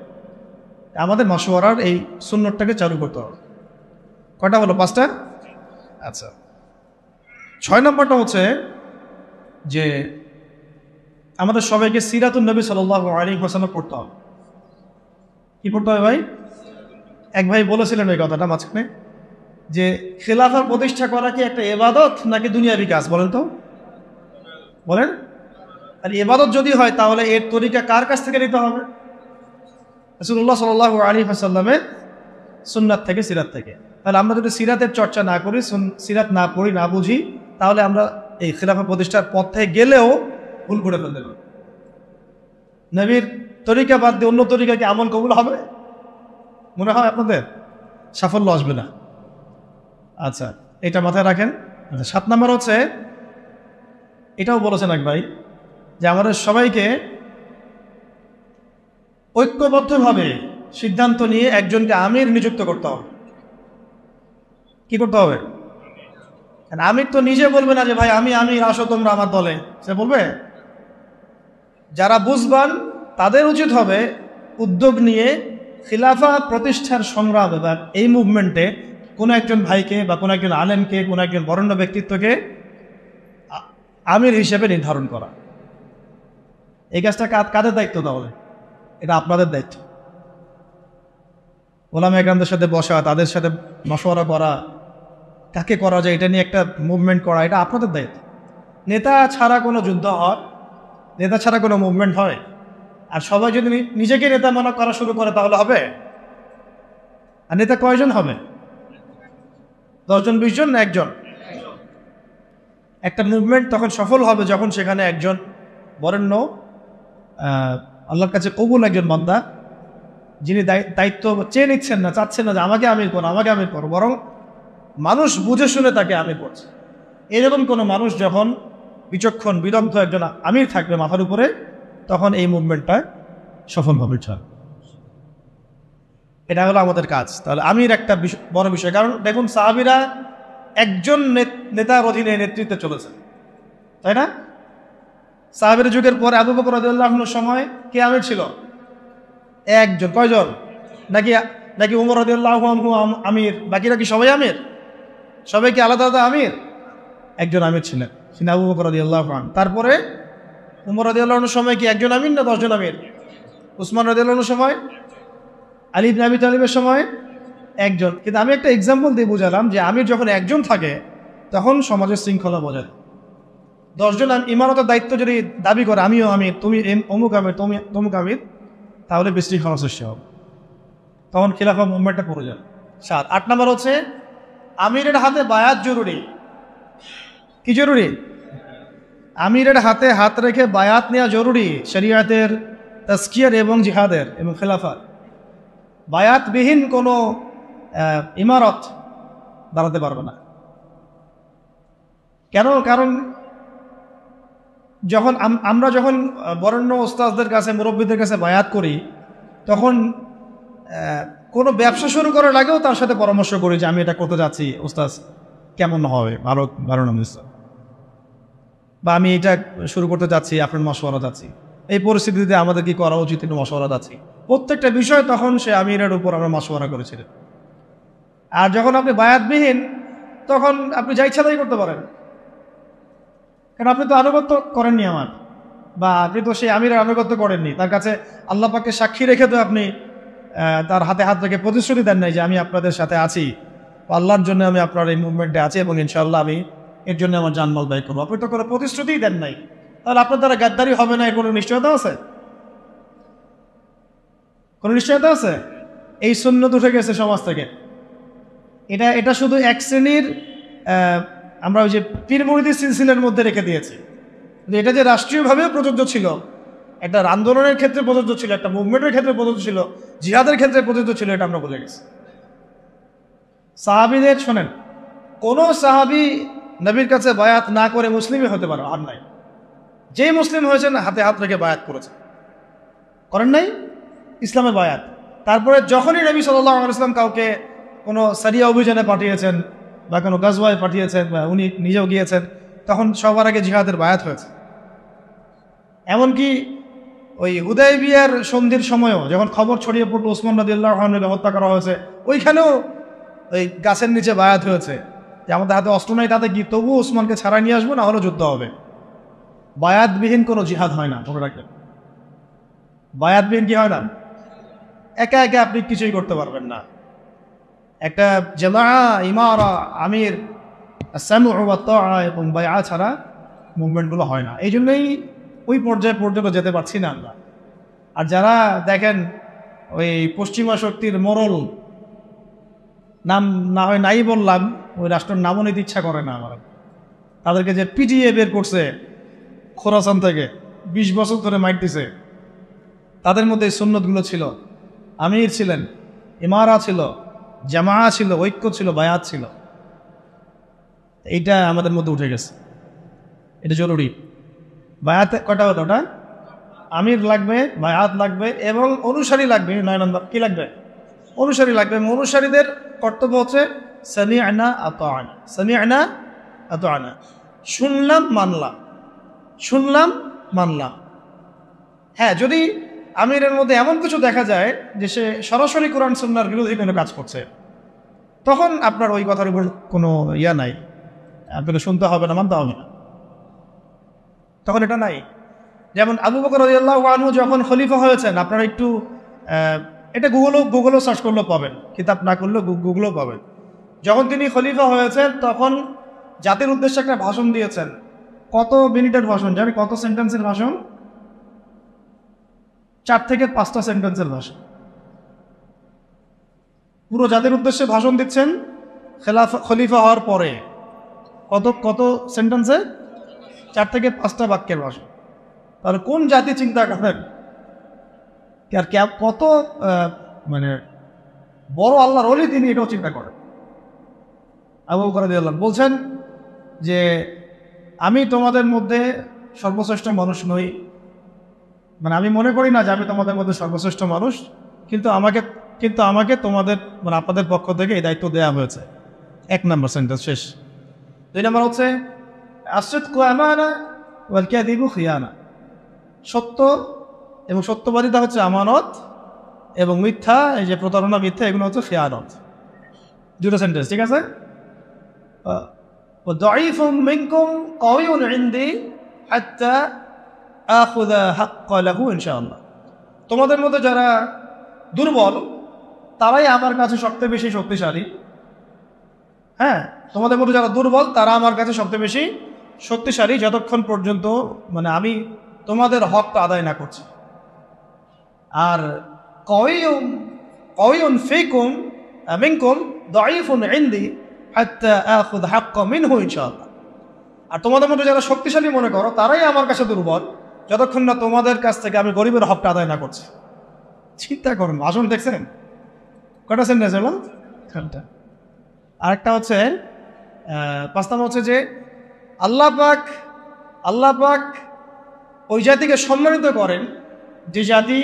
আমাদের মশওয়ারার এই সুন্নতটাকে চালু করতে হবে। কয়টা হলো? 5টা। আচ্ছা, 6 নম্বরটা হচ্ছে যে আমাদের সবাইকে সিরাতুন নবী সাল্লাল্লাহু আলাইহি ওয়াসাল্লাম পড়তে হবে। কি পড়তে হবে ভাই? এক ভাই বলেছিলেন ওই কথাটা মাঝখানে যে খেলাফা প্রতিষ্ঠা করা কি একটা ইবাদত নাকি দুনিয়াবি কাজ? বলেন তো, বলেন। আর ইবাদত যদি হয় তাহলে এর তরিকা কার কাছ থেকে নিতে হবে? রাসূলুল্লাহ সাল্লাল্লাহু আলাইহি ওয়াসাল্লামের সুন্নাত থেকে, সিরাত থেকে। তাহলে আমরা যদি সিরাতের চর্চা না করি, সিরাত না পড়ি, না বুঝি, তাহলে আমরা এই খেলাফা প্রতিষ্ঠার পথে গেলেও ভুল করে ফেলতে পারি। নবীর তরিকা বাদ দিয়ে অন্য তরিকাকে আমল কবুল হবে? মনে হয় আপনাদের সাফল্য আসবে না। আচ্ছা, এটা মাথায় রাখেন। আচ্ছা, 7 নম্বর হচ্ছে এটাও বলেছেন এক ভাই যে আমাদের সবাইকে ঐক্যবদ্ধভাবে সিদ্ধান্ত নিয়ে একজনকে আমির নিযুক্ত করতে হবে। কি করতে হবে? আমির তো নিজে বলবে না যে ভাই আমি আমির, আসো তোমরা আমার দলে, সে বলবে? যারা বুঝবান তাদের উচিত হবে উদ্যোগ নিয়ে খিলাফা প্রতিষ্ঠার সংগ্রামে বা এই মুভমেন্টে কোনো একজন ভাইকে বা কোনো একজন আলেমকে, কোনো একজন বরেণ্য ব্যক্তিত্বকে আমির হিসেবে নির্ধারণ করা। এই কাজটা কাদের দায়িত্ব? তাহলে এটা আপনাদের দায়িত্ব। ওলামা একরামদের সাথে বসা, তাদের সাথে মশওয়ারা করা, কাকে করা যায় এটা নিয়ে একটা মুভমেন্ট করা, এটা আপনাদের দায়িত্ব। নেতা ছাড়া কোনো যুদ্ধ হয়, নেতা ছাড়া কোনো মুভমেন্ট হয়? আর সবাই যদি নিজেকে নেতা মনে করা শুরু করে তাহলে হবে? আর নেতা কয়জন হবে? 10 জন, 20 জন না একজন? একটা মুভমেন্ট তখন সফল হবে যখন সেখানে একজন বরেণ্য, আল্লাহর কাছে কবুল একজন বান্দা, যিনি দায়িত্ব চেয়ে নিচ্ছেন না, চাচ্ছেন না যে আমাকে আমির করো, আমাকে আমির করো, বরং মানুষ বুঝে শুনে তাকে আমির করছে। এরকম কোনো মানুষ যখন বিচক্ষণ বিদগ্ধ একজন আমির থাকবে মাথার উপরে, তখন এই মুভমেন্টটা সফল হবে। এটা হলো আমাদের কাজ। তাহলে আমির একটা বড় বিষয়। কারণ দেখুন, সাহাবীরা একজন নেতার অধীনে নেতৃত্বে চলেছে, তাই না? সাহাবীর যুগের পরে আবু বকর রাদিয়াল্লাহু আনহুর সময় কে আমির ছিল? একজন। কয়জন? নাকি উমর রাদিয়াল্লাহু আনহু আমির, বাকিরা কি সবাই আমির? সবাই কি আলাদা আলাদা আমির? একজন আমির ছিলেন, তিনি আবু বকর রাদিয়াল্লাহু আনহু। তারপরে উমর রাদিয়াল্লাহু আনহুর সময় কি একজন আমির না 10 জন আমির? উসমান রাদিয়াল্লাহু আনহুর সময়, আলী ইবনে আবি তালিবের সময় একজন। কিন্তু আমি একটা এক্সাম্পল দিয়ে বুঝালাম যে আমির যখন একজন থাকে তখন সমাজের শৃঙ্খলা বজায়। 10 জন ইমারতের দায়িত্ব যদি দাবি করে আমিও আমির, তুমি অমুক আমির, তুমি তমুক আমির, তাহলে বিশৃঙ্খলা সৃষ্টি হবে, তখন খিলাফা মুভমেন্টটা পড়ে যাবে। 8 নম্বর হচ্ছে আমিরের হাতে বায়াত জরুরি। কি জরুরি? আমিরের হাতে হাত রেখে বায়াত নেওয়া জরুরি, শরিয়াতের, তাজকিয়ার এবং জিহাদের এবং খেলাফার। বায়াতবিহীন কোনো ইমারত দাঁড়াতে পারবে না। কেন? কারণ আমরা যখন বরেণ্য ওস্তাদদের কাছে, মুরব্বীদের কাছে বায়াত করি, তখন কোনো ব্যবসা শুরু করার আগেও তার সাথে পরামর্শ করি যে আমি এটা করতে যাচ্ছি, ওস্তাদ কেমন হবে, ভালো না, বা আমি এটা শুরু করতে যাচ্ছি, আপনার মশওয়ারা যাচ্ছি, এই পরিস্থিতিতে আমাদের কি করা উচিত, একটু মশওয়ারা যাচ্ছি। প্রত্যেকটা বিষয় তখন সে আমিরের উপর আমরা মশওয়ারা করেছিলেন। আর যখন আপনি বায়াতবিহীন, তখন আপনি যা ইচ্ছা তাই করতে পারেন, কারণ আপনি তো আনুগত্য করেননি আমার, বা আপনি তো সেই আমিরের আনুগত্য করেননি। তার কাছে আল্লাহ পাককে সাক্ষী রেখে তো আপনি তার হাতে হাত রেখে প্রতিশ্রুতি দেন নাই যে আমি আপনাদের সাথে আছি, আল্লাহর জন্য আমি আপনার এই মুভমেন্টে আছি এবং ইনশাআল্লাহ আমি এর জন্য আমার জানমাল ব্যয় করবো। আপনি তো কোনো প্রতিশ্রুতিই দেন নাই, তাহলে আপনার দ্বারা গাদ্দারি হবে না, এর কোনো নিশ্চয়তা আছে? কোনো নিশ্চয়তা আছে? এই সুন্নত উঠে গেছে সমাজ থেকে। এটা শুধু এক শ্রেণীর আমরা ওই যে পীর মুরিদি সিলসিলার মধ্যে রেখে দিয়েছি। এটা যে রাষ্ট্রীয়ভাবেও প্রযোজ্য ছিল, একটা আন্দোলনের ক্ষেত্রে প্রযোজ্য ছিল, একটা মুভমেন্টের ক্ষেত্রে প্রযোজ্য ছিল, জিহাদের ক্ষেত্রে প্রযোজ্য ছিল, এটা আমরা বুঝে গেছি। সাহাবীদের শোনেন, কোন সাহাবী নবীর কাছে বায়াত না করে মুসলিমই হতে পারে আর নাই। যেই মুসলিম হয়েছেন হাতে হাত রেখে বায়াত করেছেন, করেন নাই ইসলামের বায়াত। তারপরে যখনই নবী সাল্লাল্লাহু আলাইহি ওয়াসাল্লাম কাউকে কোনো সারিয়া অভিযানে পাঠিয়েছেন বা কোনো গাজওয়ায় পাঠিয়েছেন বা উনি নিজেও গিয়েছেন, তখন সবার আগে জিহাদের বায়াত হয়েছে। এমনকি ওই হুদায়বিয়ার সন্ধির সময়ও যখন খবর ছড়িয়ে পড়লো ওসমান রাদিয়াল্লাহু আনহুকে হত্যা করা হয়েছে, ওইখানেও ওই গাছের নিচে বায়াত হয়েছে যে আমাদের হাতে অস্ত্র নাই, তাতে কি তবু ওসমানকে ছাড়াই নিয়ে আসবো, না হলে যুদ্ধ হবে। বায়াতবিহীন কোনো জিহাদ হয় না, মনে রাখবেন। বায়াতবিহীন কি হয় না? একা একা আপনি কিছুই করতে পারবেন না। একটা জামা, ইমারা, আমির, সামউ ওয়া তাআ এবং বায়আ ছাড়া মুভমেন্টগুলো হয় না। এই জন্যই ওই পর্যায়ে পর্যন্ত যেতে পারছি না আমরা। আর যারা দেখেন ওই পশ্চিমা শক্তির মোরল, নাম না হয় নাই বললাম, ওই রাষ্ট্রের নামও নিতে ইচ্ছা করে না আমার, তাদেরকে যে পিটিএ বের করছে খোরাসান থেকে, 20 বছর ধরে মাইট দিছে, তাদের মধ্যে এই সুন্নতগুলো ছিল। আমির ছিলেন, ইমারা ছিল, জামা ছিল, ঐক্য ছিল, বায়াত ছিল। এইটা আমাদের মধ্যে উঠে গেছে, এটা জরুরি। বায়াত কটা হলো? ওটা আমির লাগবে, বায়াত লাগবে এবং অনুসারী লাগবে। 9 নম্বর কি লাগবে? অনুসারী লাগবে। অনুসারীদের কর্তব্য হচ্ছে সামি'না আতা'না, সামি'না আতা'না, শুনলাম মানলাম, শুনলাম মানলাম। হ্যাঁ, যদি আমিরের মধ্যে এমন কিছু দেখা যায় যে সে সরাসরি কোরআন সুন্নাহর বিরোধী কোনো কাজ করছে, তখন আপনার ওই কথার উপর কোনো ইয়া নাই, আপনাকে শুনতে হবে না, মানতে হবে না, তখন এটা নাই। যেমন আবু বকর রাদিয়াল্লাহু আনহু যখন খলিফা হয়েছেন, আপনারা একটু এটা গুগলও সার্চ করলেও পাবেন, কিতাব না করলেও গুগলও পাবেন। যখন তিনি খলিফা হয়েছেন তখন জাতির উদ্দেশ্যে একটা ভাষণ দিয়েছেন। কত মিনিটের ভাষণ জানি? কত সেন্টেন্সের ভাষণ? 4 থেকে 5টা সেন্টেন্সের ভাষণ। পুরো জাতির উদ্দেশ্যে ভাষণ দিচ্ছেন খলিফা হওয়ার পরে। কত সেন্টেন্সে? 4 থেকে 5টা বাক্যের ভাষণ। তাহলে কোন জাতি চিন্তা করেন, আর কত মানে বড় আল্লাহর ওলি তিনি এটাও চিন্তা করেন। আবু বকর রাদিয়াল্লাহু বলছেন যে আমি তোমাদের মধ্যে সর্বশ্রেষ্ঠ মানুষ নই, মানে আমি মনে করি না যে আমি তোমাদের মধ্যে সর্বশ্রেষ্ঠ মানুষ, কিন্তু আমাকে তোমাদের মানে আপনাদের পক্ষ থেকে এই দায়িত্ব দেওয়া হয়েছে। 1 নম্বর সেন্টেন্স শেষ। 2 নম্বর হচ্ছে আস-সিদকু আমানা ওয়াল কাযিবু খিয়ানা, সত্য এবং সত্যবাদিতা হচ্ছে আমানত, এবং মিথ্যা, এই যে প্রতারণা, মিথ্যা, এগুলো হচ্ছে খিয়ানত। 2টা সেন্টেন্স, ঠিক আছে? দাঈফুম মিনকুম কাওয়িউন ইনদি হাত্তা আখুযা হাক্কা লাহু ইনশাআল্লাহ। তোমাদের মধ্যে যারা দুর্বল তারাই আমার কাছে সবচেয়ে বেশি শক্তিশালী। হ্যাঁ, তোমাদের মধ্যে যারা দুর্বল তারা আমার কাছে সবচেয়ে বেশি শক্তিশালী, যতক্ষণ পর্যন্ত মানে আমি তোমাদের হকটা আদায় না করছি। আর কাওয়িউন ফিকুম মিনকুম দাঈফুন ইনদি হাত্তা আখুয হাক্কা মিনহু ইনশাআল্লাহ। আর তোমাদের মধ্যে যারা শক্তিশালী মনে করো তারাই আমার কাছে দুর্বল, যতক্ষণ না তোমাদের কাছ থেকে আমি গরিবের হকটা আদায় না করছি। চিন্তা করুন, ভাষণ দেখছেন? কটা সেন্টেন্স হলো? আরেকটা হচ্ছে 5 নম্বর হচ্ছে যে আল্লাহ পাক ওই জাতিকে সম্মানিত করেন যে জাতি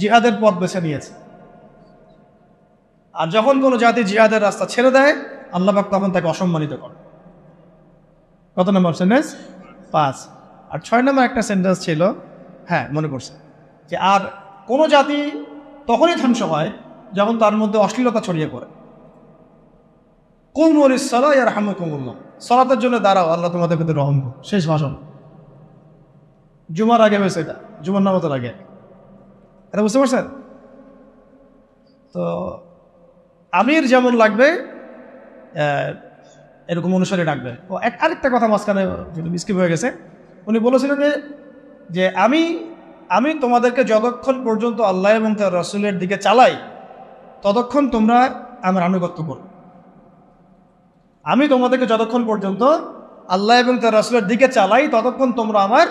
জিহাদের পথ বেছে নিয়েছে। আর যখন কোনো জাতি জিহাদের রাস্তা ছেড়ে দেয়, আল্লাহ পাক তখন তাকে অসম্মানিত করে। কত নম্বর সেন্টেন্স? 5। আর 6 নম্বর একটা সেন্টেন্স ছিল, হ্যাঁ মনে পড়ছে, যে আর কোনো জাতি তখনই ধ্বংস হয় যখন তার মধ্যে অশ্লীলতা ছড়িয়ে পড়ে। কুমু লিস-সালাতি ইয়ারহামুকুমুল্লাহ, সালাতের জন্য দাঁড়াও, আল্লাহ তোমাদের প্রতি রহম করুন। শেষ ভাষণ। জুমার আগে হয়েছে, এটা জুমার নামাজের আগে। এটা বুঝতে পারছেন? তো আমির যেমন লাগবে এরকম অনুসারী ডাকবে। ও আরেকটা কথা মাঝখানে স্কিপ হয়ে গেছে। উনি বলেছিলেন যে আমি তোমাদেরকে যতক্ষণ পর্যন্ত আল্লাহ এবং তার রাসূলের দিকে চালাই ততক্ষণ তোমরা আমার আনুগত্য করো। আমি তোমাদেরকে যতক্ষণ পর্যন্ত আল্লাহ এবং তার রাসূলের দিকে চালাই ততক্ষণ তোমরা আমার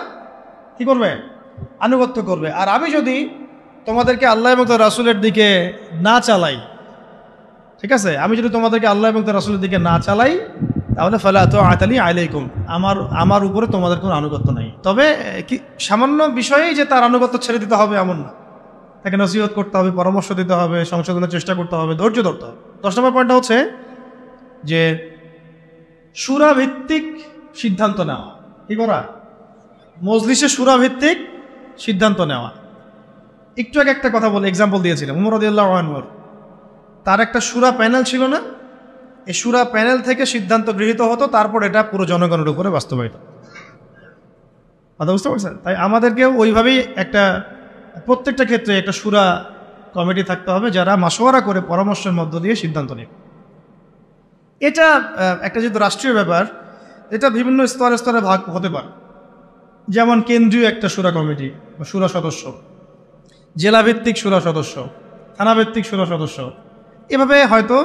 কি করবে? আনুগত্য করবে। আর আমি যদি তোমাদেরকে আল্লাহ এবং তার রাসূলের দিকে না চালাই, ঠিক আছে, আমি যদি তোমাদেরকে আল্লাহ এবং তার রাসূলের দিকে না চালাই, তাহলে ফালা তাআতা লি আলাইকুম, আমার উপরে তোমাদের কোনো আনুগত্য নাই। তবে কি সামান্য বিষয়েই যে তার আনুগত্য ছেড়ে দিতে হবে এমন না, তাকে নসিহত করতে হবে, পরামর্শ দিতে হবে, সংশোধনের চেষ্টা করতে হবে, ধৈর্য ধরতে হবে। 10 নম্বর পয়েন্টটা হচ্ছে যে সূরা ভিত্তিক সিদ্ধান্ত নেওয়া। কি করা? মজলিসে সূরা ভিত্তিক সিদ্ধান্ত নেওয়া। একটু আগে একটা কথা বলে এক্সাম্পল দিয়েছিলাম, উমর রাদিয়াল্লাহু আনহু, তার একটা সূরা প্যানেল ছিল না? এই সূরা প্যানেল থেকে সিদ্ধান্ত গৃহীত হতো, তারপর এটা পুরো জনগণের উপরে বাস্তবায়িত। কথা বুঝতে পারছেন? তাই আমাদেরকেও ওইভাবেই প্রত্যেকটা ক্ষেত্রে একটা সূরা কমিটি থাকতে হবে যারা মাশওয়ারা করে পরামর্শের মধ্য দিয়ে সিদ্ধান্ত নেবে। এটা একটা যেহেতু রাষ্ট্রীয় ব্যাপার, এটা বিভিন্ন স্তরে স্তরে ভাগ হতে পারে। যেমন কেন্দ্রীয় একটা সূরা কমিটি বা সূরা সদস্য, জেলাভিত্তিক সূরা সদস্য, থানাভিত্তিক সূরা সদস্য, এভাবে হয়তো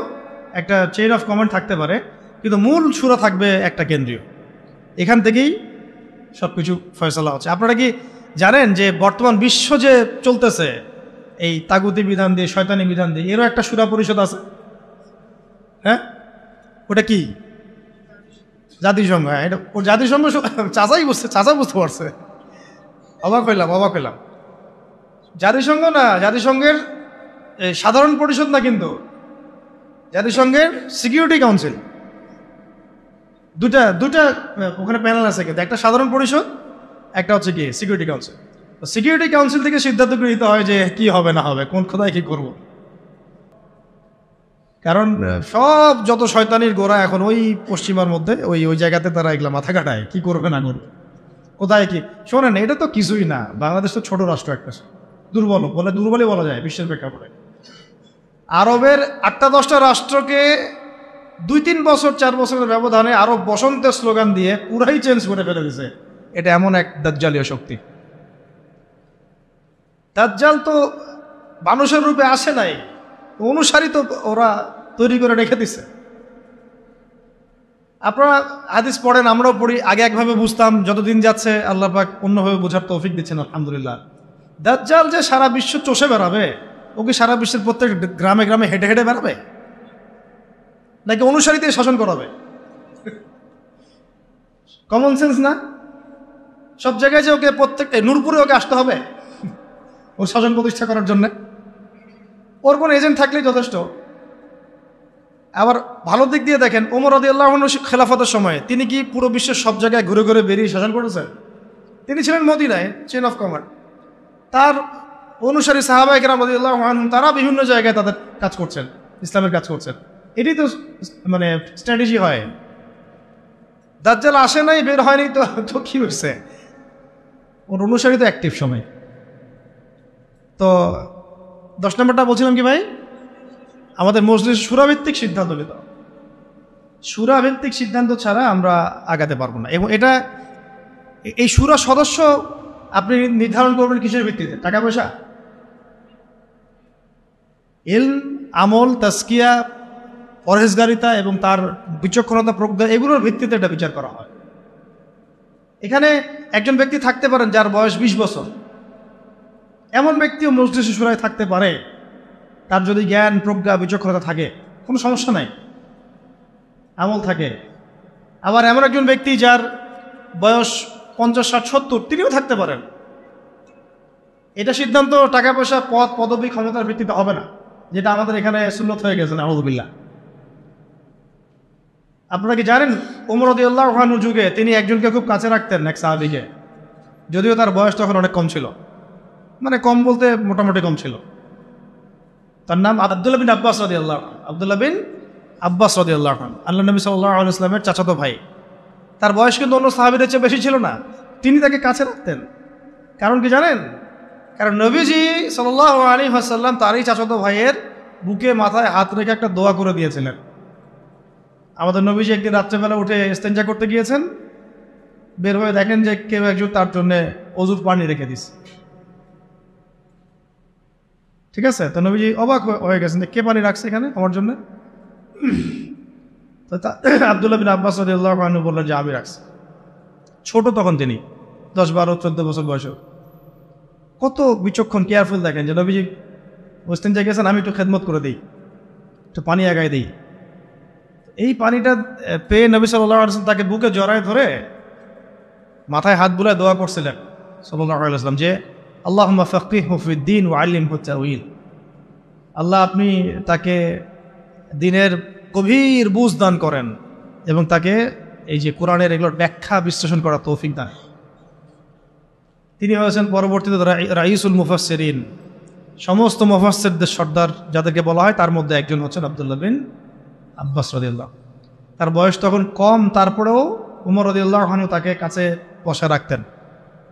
একটা চেইন অফ কমান্ড থাকতে পারে, কিন্তু মূল সূরা থাকবে একটা কেন্দ্রীয়। এখান থেকেই সব কিছু ফয়সালা হচ্ছে। আপনারা কি জানেন যে বর্তমান বিশ্ব যে চলতেছে এই তাগুতি বিধান দিয়ে, শয়তানি বিধান দিয়ে, এরও একটা সূরা পরিষদ আছে? হ্যাঁ, ওটা কি? জাতিসংঘ। হ্যাঁ, এটা ও জাতিসংঘ চাচা বুঝতে পারছে। অবাক হইলাম। জাতিসংঘ না, জাতিসংঘের সাধারণ পরিষদ না, কিন্তু জাতিসংঘের সিকিউরিটি কাউন্সিল। দুটা ওখানে প্যানেল আছে, কিন্তু একটা সাধারণ পরিষদ, একটা হচ্ছে কি সিকিউরিটি কাউন্সিল। সিকিউরিটি কাউন্সিল থেকে সিদ্ধান্ত গৃহীত হয় যে কি হবে না হবে, কোন কোথায় কি করব। কারণ সব যত শয়তানির গোড়া এখন ওই পশ্চিমার মধ্যে, ওই জায়গাতে তারা এগুলা মাথা কাটায় কি করবে না করবে, কোথায় কি। শোনেন, এটা তো কিছুই না, বাংলাদেশ তো ছোট রাষ্ট্র একটা, দুর্বলই বলা যায় বিশ্বের প্রেক্ষাপটে। আরবের 8-10টা রাষ্ট্রকে 2-3 বছর 4 বছরের ব্যবধানে আরব বসন্তের স্লোগান দিয়ে পুরাই চেঞ্জ করে ফেলে দিছে। এটা এমন এক দাজ্জালীয় শক্তি। দাজ্জাল তো মানুষের রূপে আসে নাই, অনুসারী তো ওরা তৈরি করে রেখে দিছে। আপনারা হাদিস পড়েন, আমরাও পড়ি, আগে একভাবে বুঝতাম, যতদিন যাচ্ছে আল্লাহ পাক অন্যভাবে বোঝার তৌফিক দিচ্ছেন আলহামদুলিল্লাহ। দাজ্জাল যে সারা বিশ্ব চষে বেড়াবে, ওকে সারা বিশ্বের প্রত্যেক গ্রামে গ্রামে হেঁটে হেঁটে বেড়াবে, নাকি অনুসারীতে শাসন করাবে? কমন সেন্স না? সব জায়গায় যে ওকে প্রত্যেকটা নূরপুরে ওকে আসতে হবে ওর শাসন প্রতিষ্ঠা করার জন্য? ওর কোন এজেন্ট থাকলেই যথেষ্ট। আবার ভালো দিক দিয়ে দেখেন, ওমর রাদিয়াল্লাহু আনহু খেলাফতের সময় তিনি কি পুরো বিশ্বের সব জায়গায় ঘুরে ঘুরে বেরিয়ে শাসন করেছেন? তিনি ছিলেন মদিনায় চেইন অফ কমান্ড। তার অনুসারী সাহাবায়ে কেরাম রাদিয়াল্লাহু আনহুম তারা বিভিন্ন জায়গায় তাদের কাজ করছেন, ইসলামের কাজ করছেন। এটাই তো মানে স্ট্র্যাটেজি হয়। দাজ্জাল আসে নাই, বের হয়নি, তো কি হয়েছে? ওর অনুসারী তো অ্যাক্টিভ সময়। তো 10 নম্বরটা বলছিলাম কি ভাই, আমাদের মজলিস সুরাভিত্তিক সিদ্ধান্ত নিতে হবে। সুরাভিত্তিক সিদ্ধান্ত ছাড়া আমরা আগাতে পারবো না। এবং এটা এই সুরা সদস্য আপনি নির্ধারণ করবেন কিসের ভিত্তিতে? টাকা পয়সা, ইলম, আমল, তাজকিয়া, পরহেজগারিতা এবং তার বিচক্ষণতা, প্রজ্ঞা, এগুলোর ভিত্তিতে এটা বিচার করা হয়। এখানে একজন ব্যক্তি থাকতে পারেন যার বয়স 20 বছর, এমন ব্যক্তিও মজলিসে সুরায় থাকতে পারে, তার যদি জ্ঞান, প্রজ্ঞা, বিচক্ষণতা থাকে, কোনো সমস্যা নাই, আমল থাকে। আবার এমন একজন ব্যক্তি যার বয়স 50, 60, 70, তিনিও থাকতে পারেন। এটা সিদ্ধান্ত টাকা পয়সা, পদ, পদবী, ক্ষমতার ভিত্তিতে হবে না, যেটা আমাদের এখানে সুন্নত হয়ে গেছে, নাউযুবিল্লাহ। আপনারা কি জানেন, ওমর রাদিয়াল্লাহু আনহু যুগে তিনি একজনকে খুব কাছে রাখতেন, এক সাহাবীকে, যদিও তার বয়স তখন অনেক কম ছিল, মানে কম বলতে মোটামুটি কম ছিল। তার নাম আব্দুল্লাহ বিন আব্বাস রাদিয়াল্লাহু আনহু। আব্দুল্লাহ বিন আব্বাস রাদিয়াল্লাহু আনহু আল্লাহ নবী সাল্লাল্লাহু আলাইহি ওয়াসাল্লামের চাচাতো ভাই। তার বয়স কিন্তু অন্য সাহাবীদের চেয়ে বেশি ছিল না, তিনি তাকে কাছে রাখতেন। কারণ কি জানেন? কারণ নবীজি সাল্লাল্লাহু আলাইহি ওয়াসাল্লাম তারই চাচাতো ভাইয়ের বুকে মাথায় হাত রেখে একটা দোয়া করে দিয়েছিলেন। আমাদের নবীজি একদিন রাত্রেবেলা উঠে ইস্তেঞ্জা করতে গিয়েছেন, বের হয়ে দেখেন যে কেউ একজন তার জন্য অজুর পানি রেখে দিছে। ঠিক আছে, তো নবীজি অবাক হয়ে গেছেন যে কে পানি রাখছে এখানে আমার জন্য। তো আব্দুল্লাহ বিন আব্বাস রাদিয়াল্লাহু আনহু বললেন যে আমি রাখছি। ছোট তখন তিনি, 10, 12, 14 বছর বয়স। কত বিচক্ষণ, কেয়ারফুল দেখেন যে নবীজি ইস্তেঞ্জা গেছেন, আমি একটু খেদমত করে দিই, একটু পানি আগায় দিই। এই পানিটা পেয়ে নবী সাল্লাল্লাহু আলাইহি ওয়াসাল্লাম তাকে বুকে জড়ায় ধরে মাথায় হাত বুলায় দোয়া করছিলেন সাল্লাল্লাহু আলাইহি ওয়াসাল্লাম যে আল্লাহুম্মা ফাক্কিহহু ফিদ-দীন ওয়া আল্লিমহু তা'উইল। আল্লাহ আপনি তাকে দ্বীনের গভীর বুঝ দান করেন এবং তাকে এই যে কোরআনের এগুলোর ব্যাখ্যা বিশ্লেষণ করার তৌফিক দান। তিনি হয়েছেন পরবর্তীতে রাইসুল মুফাসসিরিন, সমস্ত মুফাসসিরদের সর্দার যাদেরকে বলা হয় তার মধ্যে একজন হচ্ছেন আব্দুল্লাহ বিন আব্বাস রাদিয়াল্লাহু। তার বয়স তখন কম, তারপরেও উমর রাদিয়াল্লাহু আনহু তাকে কাছে বসে রাখতেন,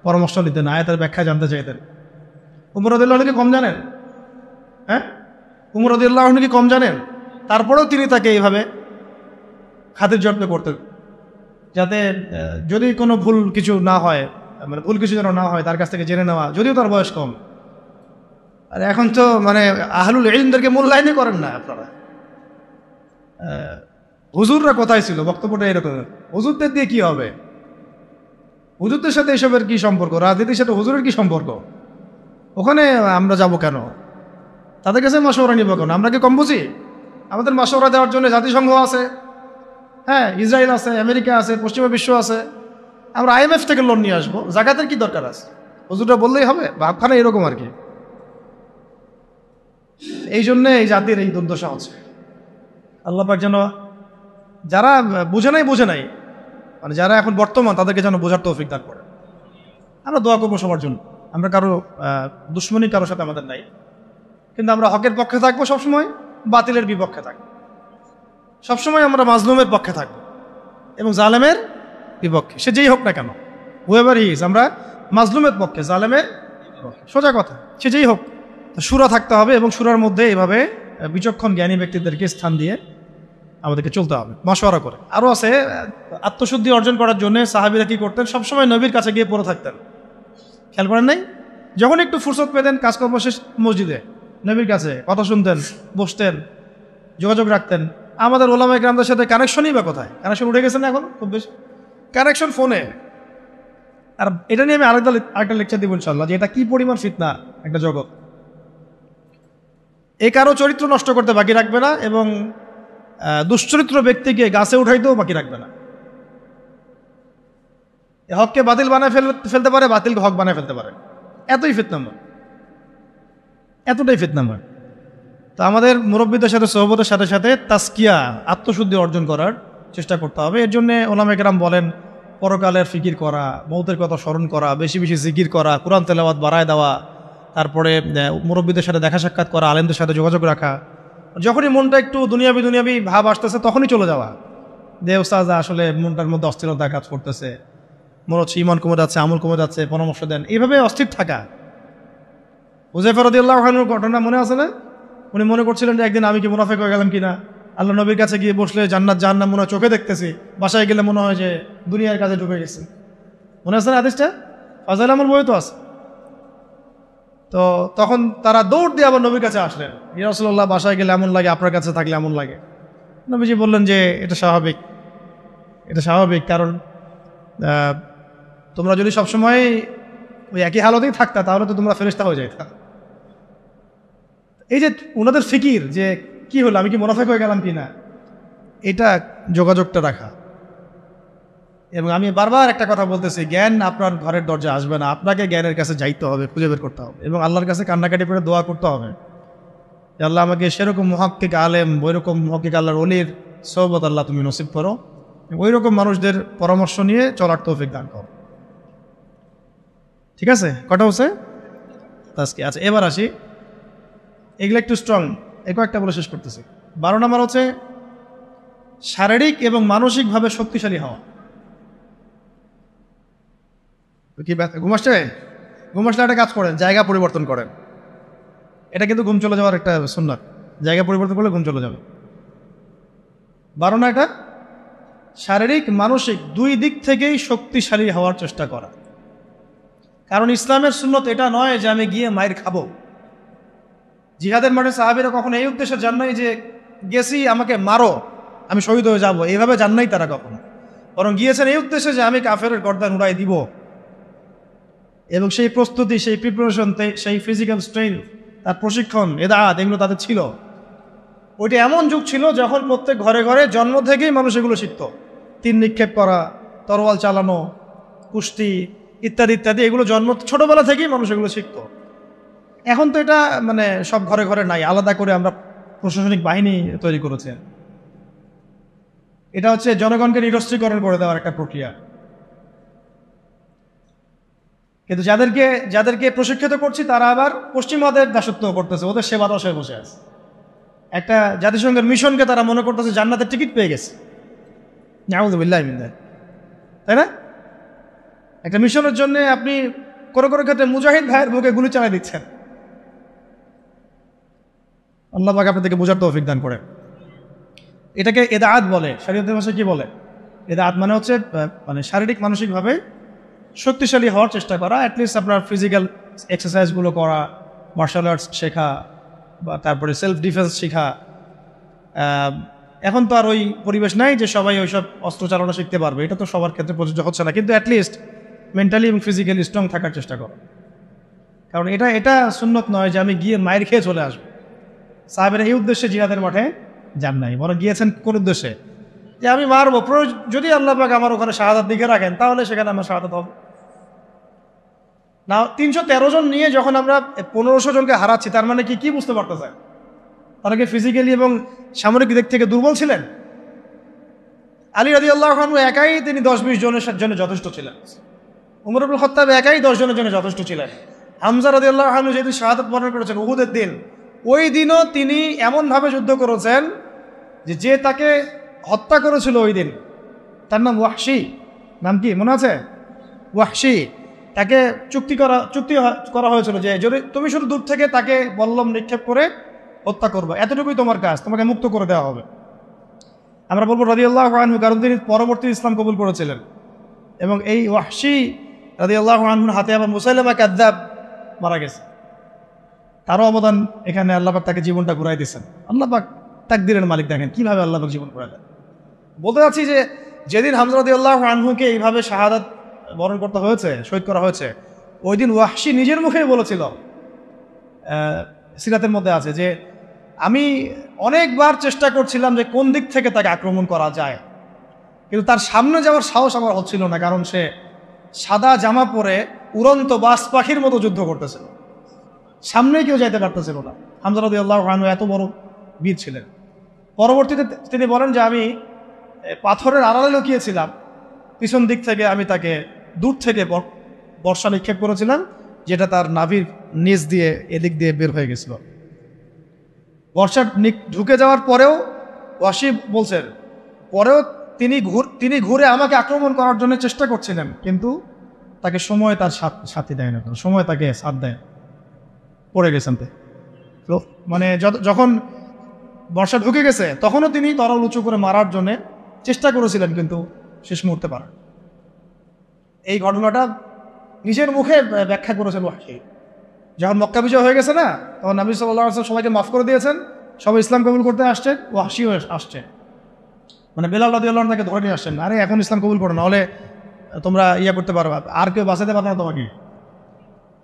পরামর্শ নিতেন, আয়াতের ব্যাখ্যা জানতে চাইতেন। উমর রাদিয়াল্লাহু আনহু কি কম জানেন? হ্যাঁ, উমর রাদিয়াল্লাহু আনহু কি কম জানেন? তারপরেও তিনি তাকে এইভাবে খাতির যত্ন করতেন, যাতে যদি কোনো ভুল কিছু না হয়, মানে ভুল কিছু যেন না হয় তার কাছ থেকে জেনে নেওয়া, যদিও তার বয়স কম। আর এখন তো মানে আহলুল ইলমদেরকে মূল্যায়নই করেন না আপনারা। হুজুররা কোথায় ছিল? বক্তব্যটা এরকম, হুজুরদের দিয়ে কি হবে? হুজুরদের সাথে এসবের কি সম্পর্ক? রাজনীতির সাথে হুজুরের কি সম্পর্ক? ওখানে আমরা যাব কেন? তাদের কাছে মাশওয়ারা নিব কেন? আমরা কি কম বুঝি? আমাদের মাশওয়ারা দেওয়ার জন্য জাতিসংঘ আছে, হ্যাঁ, ইসরায়েল আছে, আমেরিকা আছে, পশ্চিমা বিশ্ব আছে। আমরা IMF থেকে লোন নিয়ে আসবো, জাকাতের কি দরকার আছে? হুজুররা বললেই হবে? ভাবখানা এরকম আর কি। এই জন্যে এই জাতির এই দুর্দশা হচ্ছে। আল্লাহ পাক যেন যারা বুঝে নাই মানে যারা এখন বর্তমান তাদেরকে যেন বোঝার তৌফিক দান করে। আমরা দোয়া করবো সবার জন্য। আমরা কারো দুশ্মনী কারোর সাথে আমাদের নাই, কিন্তু আমরা হকের পক্ষে থাকবো সবসময়, বাতিলের বিপক্ষে থাকবো সবসময়, আমরা মাজলুমের পক্ষে থাকবো এবং জালেমের বিপক্ষে, সে যেই হোক না কেন, হুয়েভার হি ইজ, আমরা মাজলুমের পক্ষে, জালেমের, সোজা কথা, সে যেই হোক। সূরা থাকতে হবে এবং সূরার মধ্যে এইভাবে বিচক্ষণ জ্ঞানী ব্যক্তিদেরকে স্থান দিয়ে আমাদেরকে চলতে হবে মশওয়ারা করে। আরও আছে, আত্মশুদ্ধি অর্জন করার জন্য সাহাবীরা কি করতেন, সবসময় নবীর কাছে গিয়ে পড়ে থাকতেন। খেয়াল করেন নাই? যখন একটু ফুরসত পেতেন কাজকর্ম শেষ, মসজিদে নবীর কাছে কথা শুনতেন, বসতেন, যোগাযোগ রাখতেন। আমাদের ওলামা ইকরামদের সাথে কানেকশনই বা কোথায়? কানেকশন উঠে গেছে না এখন খুব বেশি, কানেকশন ফোনে। আর এটা নিয়ে আমি আরেকটা লেকচার দিব ইনশাআল্লাহ, যে এটা কি পরিমাণ ফিতনা একটা জগৎ। এ কারো চরিত্র নষ্ট করতে বাকি রাখবে না এবং দুশ্চরিত্র ব্যক্তিকে গাছে উঠাইতেও বাকি রাখবে না। হককে বাতিল বানায় ফেলতে পারে, বাতিলকে হক বানায় ফেলতে পারে। এতটাই ফিতনাময়। তো আমাদের মুরব্বীদের সাথে সোহবতের সাথে সাথে তাসকিয়া, আত্মশুদ্ধি অর্জন করার চেষ্টা করতে হবে। এর জন্য ওলামা কেরাম বলেন পরকালের ফিকির করা, মৌতের কথা স্মরণ করা, বেশি বেশি জিকির করা, কোরআন তেলাওয়াত বাড়ায় দেওয়া, তারপরে মুরব্বীদের সাথে দেখা সাক্ষাৎ করা, আলেমদের সাথে যোগাযোগ রাখা। যখনই মনটা একটু দুনিয়াবি ভাব আসতেছে তখনই চলে যাওয়া, যে ওস্তাদ আসলে মনটার মধ্যে অস্থিরতা কাজ করতেছে, মনে হচ্ছে ইমান কমে যাচ্ছে, আমল কমে যাচ্ছে, পরামর্শ দেন, এইভাবে অস্থির থাকা। হুযায়ফা রাদিয়াল্লাহু আনহুর ঘটনা মনে আছে না? উনি মনে করছিলেন যে একদিন আমি কি মুনাফিক হয়ে গেলাম কিনা, আল্লাহ নবীর কাছে গিয়ে বসলে জান্নাত জাহান্নাম মনে হয় চোখে দেখতেছি, বাসায় গেলে মনে হয় যে দুনিয়ার কাজে ঢুকে গেছে। মনে আছে না হাদিসটা? ফাজাইল আমল বই তো আছে। তো তখন তারা দৌড় দিয়ে আবার নবীর কাছে আসলেন, ইয়া রাসূলুল্লাহ বাসায় গেলে এমন লাগে, আপনার কাছে থাকলে এমন লাগে। নবীজি বললেন যে এটা স্বাভাবিক, কারণ তোমরা যদি সবসময় ওই একই হালতেই থাকতা তাহলে তো তোমরা ফেরেশতা হয়ে যাইতা। এই যে ওনাদের ফিকির যে কি হলো, আমি কি মুনাফিক হয়ে গেলাম কিনা, এটা যোগাযোগটা রাখা। এবং আমি বারবার একটা কথা বলতেছি, জ্ঞান আপনার ঘরের দরজা আসবে না, আপনাকে জ্ঞানের কাছে যাইতে হবে, খুঁজে বের করতে হবে এবং আল্লাহর কাছে কান্নাকাটি করে দোয়া করতে হবে যে আল্লাহ আমাকে সেরকম মুহাক্কিক আলেম, ওইরকম মুহাক্কিক আল্লাহর ওলির সোহবত আল্লাহ তুমি নসিব করো, ওই রকম মানুষদের পরামর্শ নিয়ে চলার তৌফিক দান করো। ঠিক আছে, কটা হচ্ছে আজকে? আচ্ছা, এবার আসি, এগুলো একটু স্ট্রং, একটা বলে শেষ করতেছি। 12 নম্বর হচ্ছে শারীরিক এবং মানসিকভাবে শক্তিশালী হওয়া। কি ঘুম আসলে একটা কাজ করেন, জায়গা পরিবর্তন করেন। এটা কিন্তু ঘুম চলে যাওয়ার একটা সুন্নাত, জায়গা পরিবর্তন করলে ঘুম চলে যাবে। 12 না, এটা শারীরিক মানসিক দুই দিক থেকেই শক্তিশালী হওয়ার চেষ্টা করা। কারণ ইসলামের সুন্নত এটা নয় যে আমি গিয়ে মায়ের খাবো। জিহাদের মাঠে সাহাবীরা কখনো এই উদ্দেশ্যে যান নাই যে গেছি আমাকে মারো আমি শহীদ হয়ে যাব, এইভাবে যান নাই তারা কখনো, বরং গিয়েছেন এই উদ্দেশ্যে যে আমি কাফেরের গর্দান উড়াই দিব। এবং সেই প্রস্তুতি, সেই প্রিপারেশন, সেই ফিজিক্যাল স্ট্রেংথ, তার প্রশিক্ষণ, এদাত, এগুলো তাদের ছিল। ওইটা এমন যুগ ছিল যখন প্রত্যেক ঘরে ঘরে জন্ম থেকেই মানুষ এগুলো শিখত। তীর নিক্ষেপ করা, তরোয়াল চালানো, কুস্তি ইত্যাদি ইত্যাদি, এগুলো ছোটবেলা থেকেই মানুষ এগুলো শিখত। এখন তো এটা মানে সব ঘরে ঘরে নাই, আলাদা করে আমরা প্রশাসনিক বাহিনী তৈরি করেছে। এটা হচ্ছে জনগণকে নিরস্ত্রীকরণ করে দেওয়ার একটা প্রক্রিয়া। কিন্তু যাদেরকে প্রশিক্ষিত করছি তারা আবার পশ্চিমাদের দাসত্ব করতেছে, ওদের সেবা দশায় বসে আছে। একটা জাতিসংঘের মিশনকে তারা মনে করতেছে জান্নাতের টিকিট পেয়ে গেছে, নাউযুবিল্লাহি মিন যালিক, তাই না? একটা মিশনের জন্য আপনি কোনো ক্ষেত্রে মুজাহিদ ভাইয়ের বুকে গুলি চালাই দিচ্ছেন। আল্লাহ পাক আপনাদেরকে বোঝার তৌফিক দান করে। এটাকে এদাআত বলে, শরীয়তের ভাষায় কি বলে? এদাআত মানে হচ্ছে মানে শারীরিক মানসিকভাবে শক্তিশালী হওয়ার চেষ্টা করা। অ্যাটলিস্ট আপনার ফিজিক্যাল এক্সারসাইজগুলো করা, মার্শাল আর্টস শেখা, বা তারপরে সেলফ ডিফেন্স শেখা। এখন তো আর ওই পরিবেশ নাই যে সবাই ওইসব অস্ত্র চালানো শিখতে পারবে, এটা তো সবার ক্ষেত্রে প্রযোজ্য হচ্ছে না, কিন্তু অ্যাটলিস্ট মেন্টালি এবং ফিজিক্যালি স্ট্রং থাকার চেষ্টা করো। কারণ এটা সুন্নত নয় যে আমি গিয়ে মায়ের খেয়ে চলে আসবো। সাহাবেরা এই উদ্দেশ্যে জিহাদের মাঠে যান নাই, বরং গিয়েছেন কোন উদ্দেশ্যে? যে আমি মারবো, যদি আল্লাহ পাক আমার ওখানে শাহাদাত দিকে রাখেন তাহলে সেখানে আমার শাহাদাত হবে না। 313 জন নিয়ে যখন আমরা 1500 জনকে হারাচ্ছি, তার মানে কি বুঝতে পারতেছে? তারা কি ফিজিক্যালি এবং সামরিক দিক থেকে দুর্বল ছিলেন? আলী রাদিয়াল্লাহু আনহু একাই তিনি 10-20 জনের জন্য যথেষ্ট ছিলেন। উমর ইবনে খাত্তাব একাই 10 জনের জন্য যথেষ্ট ছিলেন। হামজা রাদিয়াল্লাহু আনহু যেহেতু শাহাদাত বরণ করেছেন উহুদের দিন, ওই দিনও তিনি এমনভাবে যুদ্ধ করেছেন যে তাকে হত্যা করেছিল ওই দিন, তার নাম ওয়াহশী। নাম কি মনে আছে? ওয়াহশী। তাকে চুক্তি করা হয়েছিল যে যদি তুমি শুধু দূর থেকে তাকে বল্লম নিক্ষেপ করে হত্যা করবে, এতটুকুই তোমার কাজ, তোমাকে মুক্ত করে দেওয়া হবে। আমরা বলবো রাদিয়াল্লাহু আনহু, কারণ তিনি পরবর্তী ইসলাম কবুল করেছিলেন। এবং এই ওয়াহশী রাদিয়াল্লাহু আনহুর হাতে আবার মুসাইলামা কাযযাব মারা গেছে। তারও অবদান এখানে। আল্লাহ পাক তাকে জীবনটা ঘুরাই দিয়েছেন। আল্লাহ পাক তাকদীরের মালিক, দেখেন কিভাবে আল্লাহ পাক জীবন ঘুরাই দেন। বলতে চাচ্ছি যে যেদিন হামজা রাদিয়াল্লাহু আনহুকে এইভাবে শাহাদাত বরণ করতে হয়েছে, শহীদ করা হয়েছে, ওই দিন ওয়াহশী নিজের মুখেই বলেছিল, সিরাতের মধ্যে আছে যে আমি অনেকবার চেষ্টা করছিলাম যে কোন দিক থেকে তাকে আক্রমণ করা যায়, কিন্তু তার সামনে যাওয়ার সাহস আমার হচ্ছিল না, কারণ সে সাদা জামা পরে উড়ন্ত বাস পাখির মতো যুদ্ধ করতেছিল, সামনেই কেউ যাইতে পারতেছিল না। হামজা রাদিয়াল্লাহু আনহু এত বড় বীর ছিলেন। পরবর্তীতে তিনি বলেন যে আমি পাথরের আড়ালে লুকিয়েছিলাম, পিছন দিক থেকে আমি তাকে দূর থেকে বর্ষা নিক্ষেপ করেছিলাম, যেটা তার নাভির নিচ দিয়ে এদিক দিয়ে বের হয়ে গেছিল। বর্ষা ঢুকে যাওয়ার পরেও ওয়াহশী বলছেন, পরেও তিনি ঘুরে আমাকে আক্রমণ করার জন্য চেষ্টা করছিলেন, কিন্তু তাকে সময় তার সাথী দেয় না, সময় তাকে সাথ দেয়, পড়ে গেছেন। তো মানে যখন বর্ষা ঢুকে গেছে তখনও তিনি তরল উঁচু করে মারার জন্য চেষ্টা করেছিলেন, কিন্তু শেষ মুহূর্তে পারেন। এই ঘটনাটা নিজের মুখে ব্যাখ্যা করেছেন ওয়াহশী। যখন মক্কা বিজয় হয়ে গেছে না, তখন নবী সাল্লাল্লাহু আলাইহি ওয়াসাল্লাম সবাইকে মাফ করে দিয়েছেন, সবাই ইসলাম কবুল করতে আসছেন, ওয়াহশীও আসছে। মানে বেলাল রাদিয়াল্লাহু আনহু তাকে ধরে নিয়ে আসছেন, আরে এখন ইসলাম কবুল করো, নাহলে তোমরা করতে পারবা, আর কেউ বাঁচাতে পারবে না তোমাকে।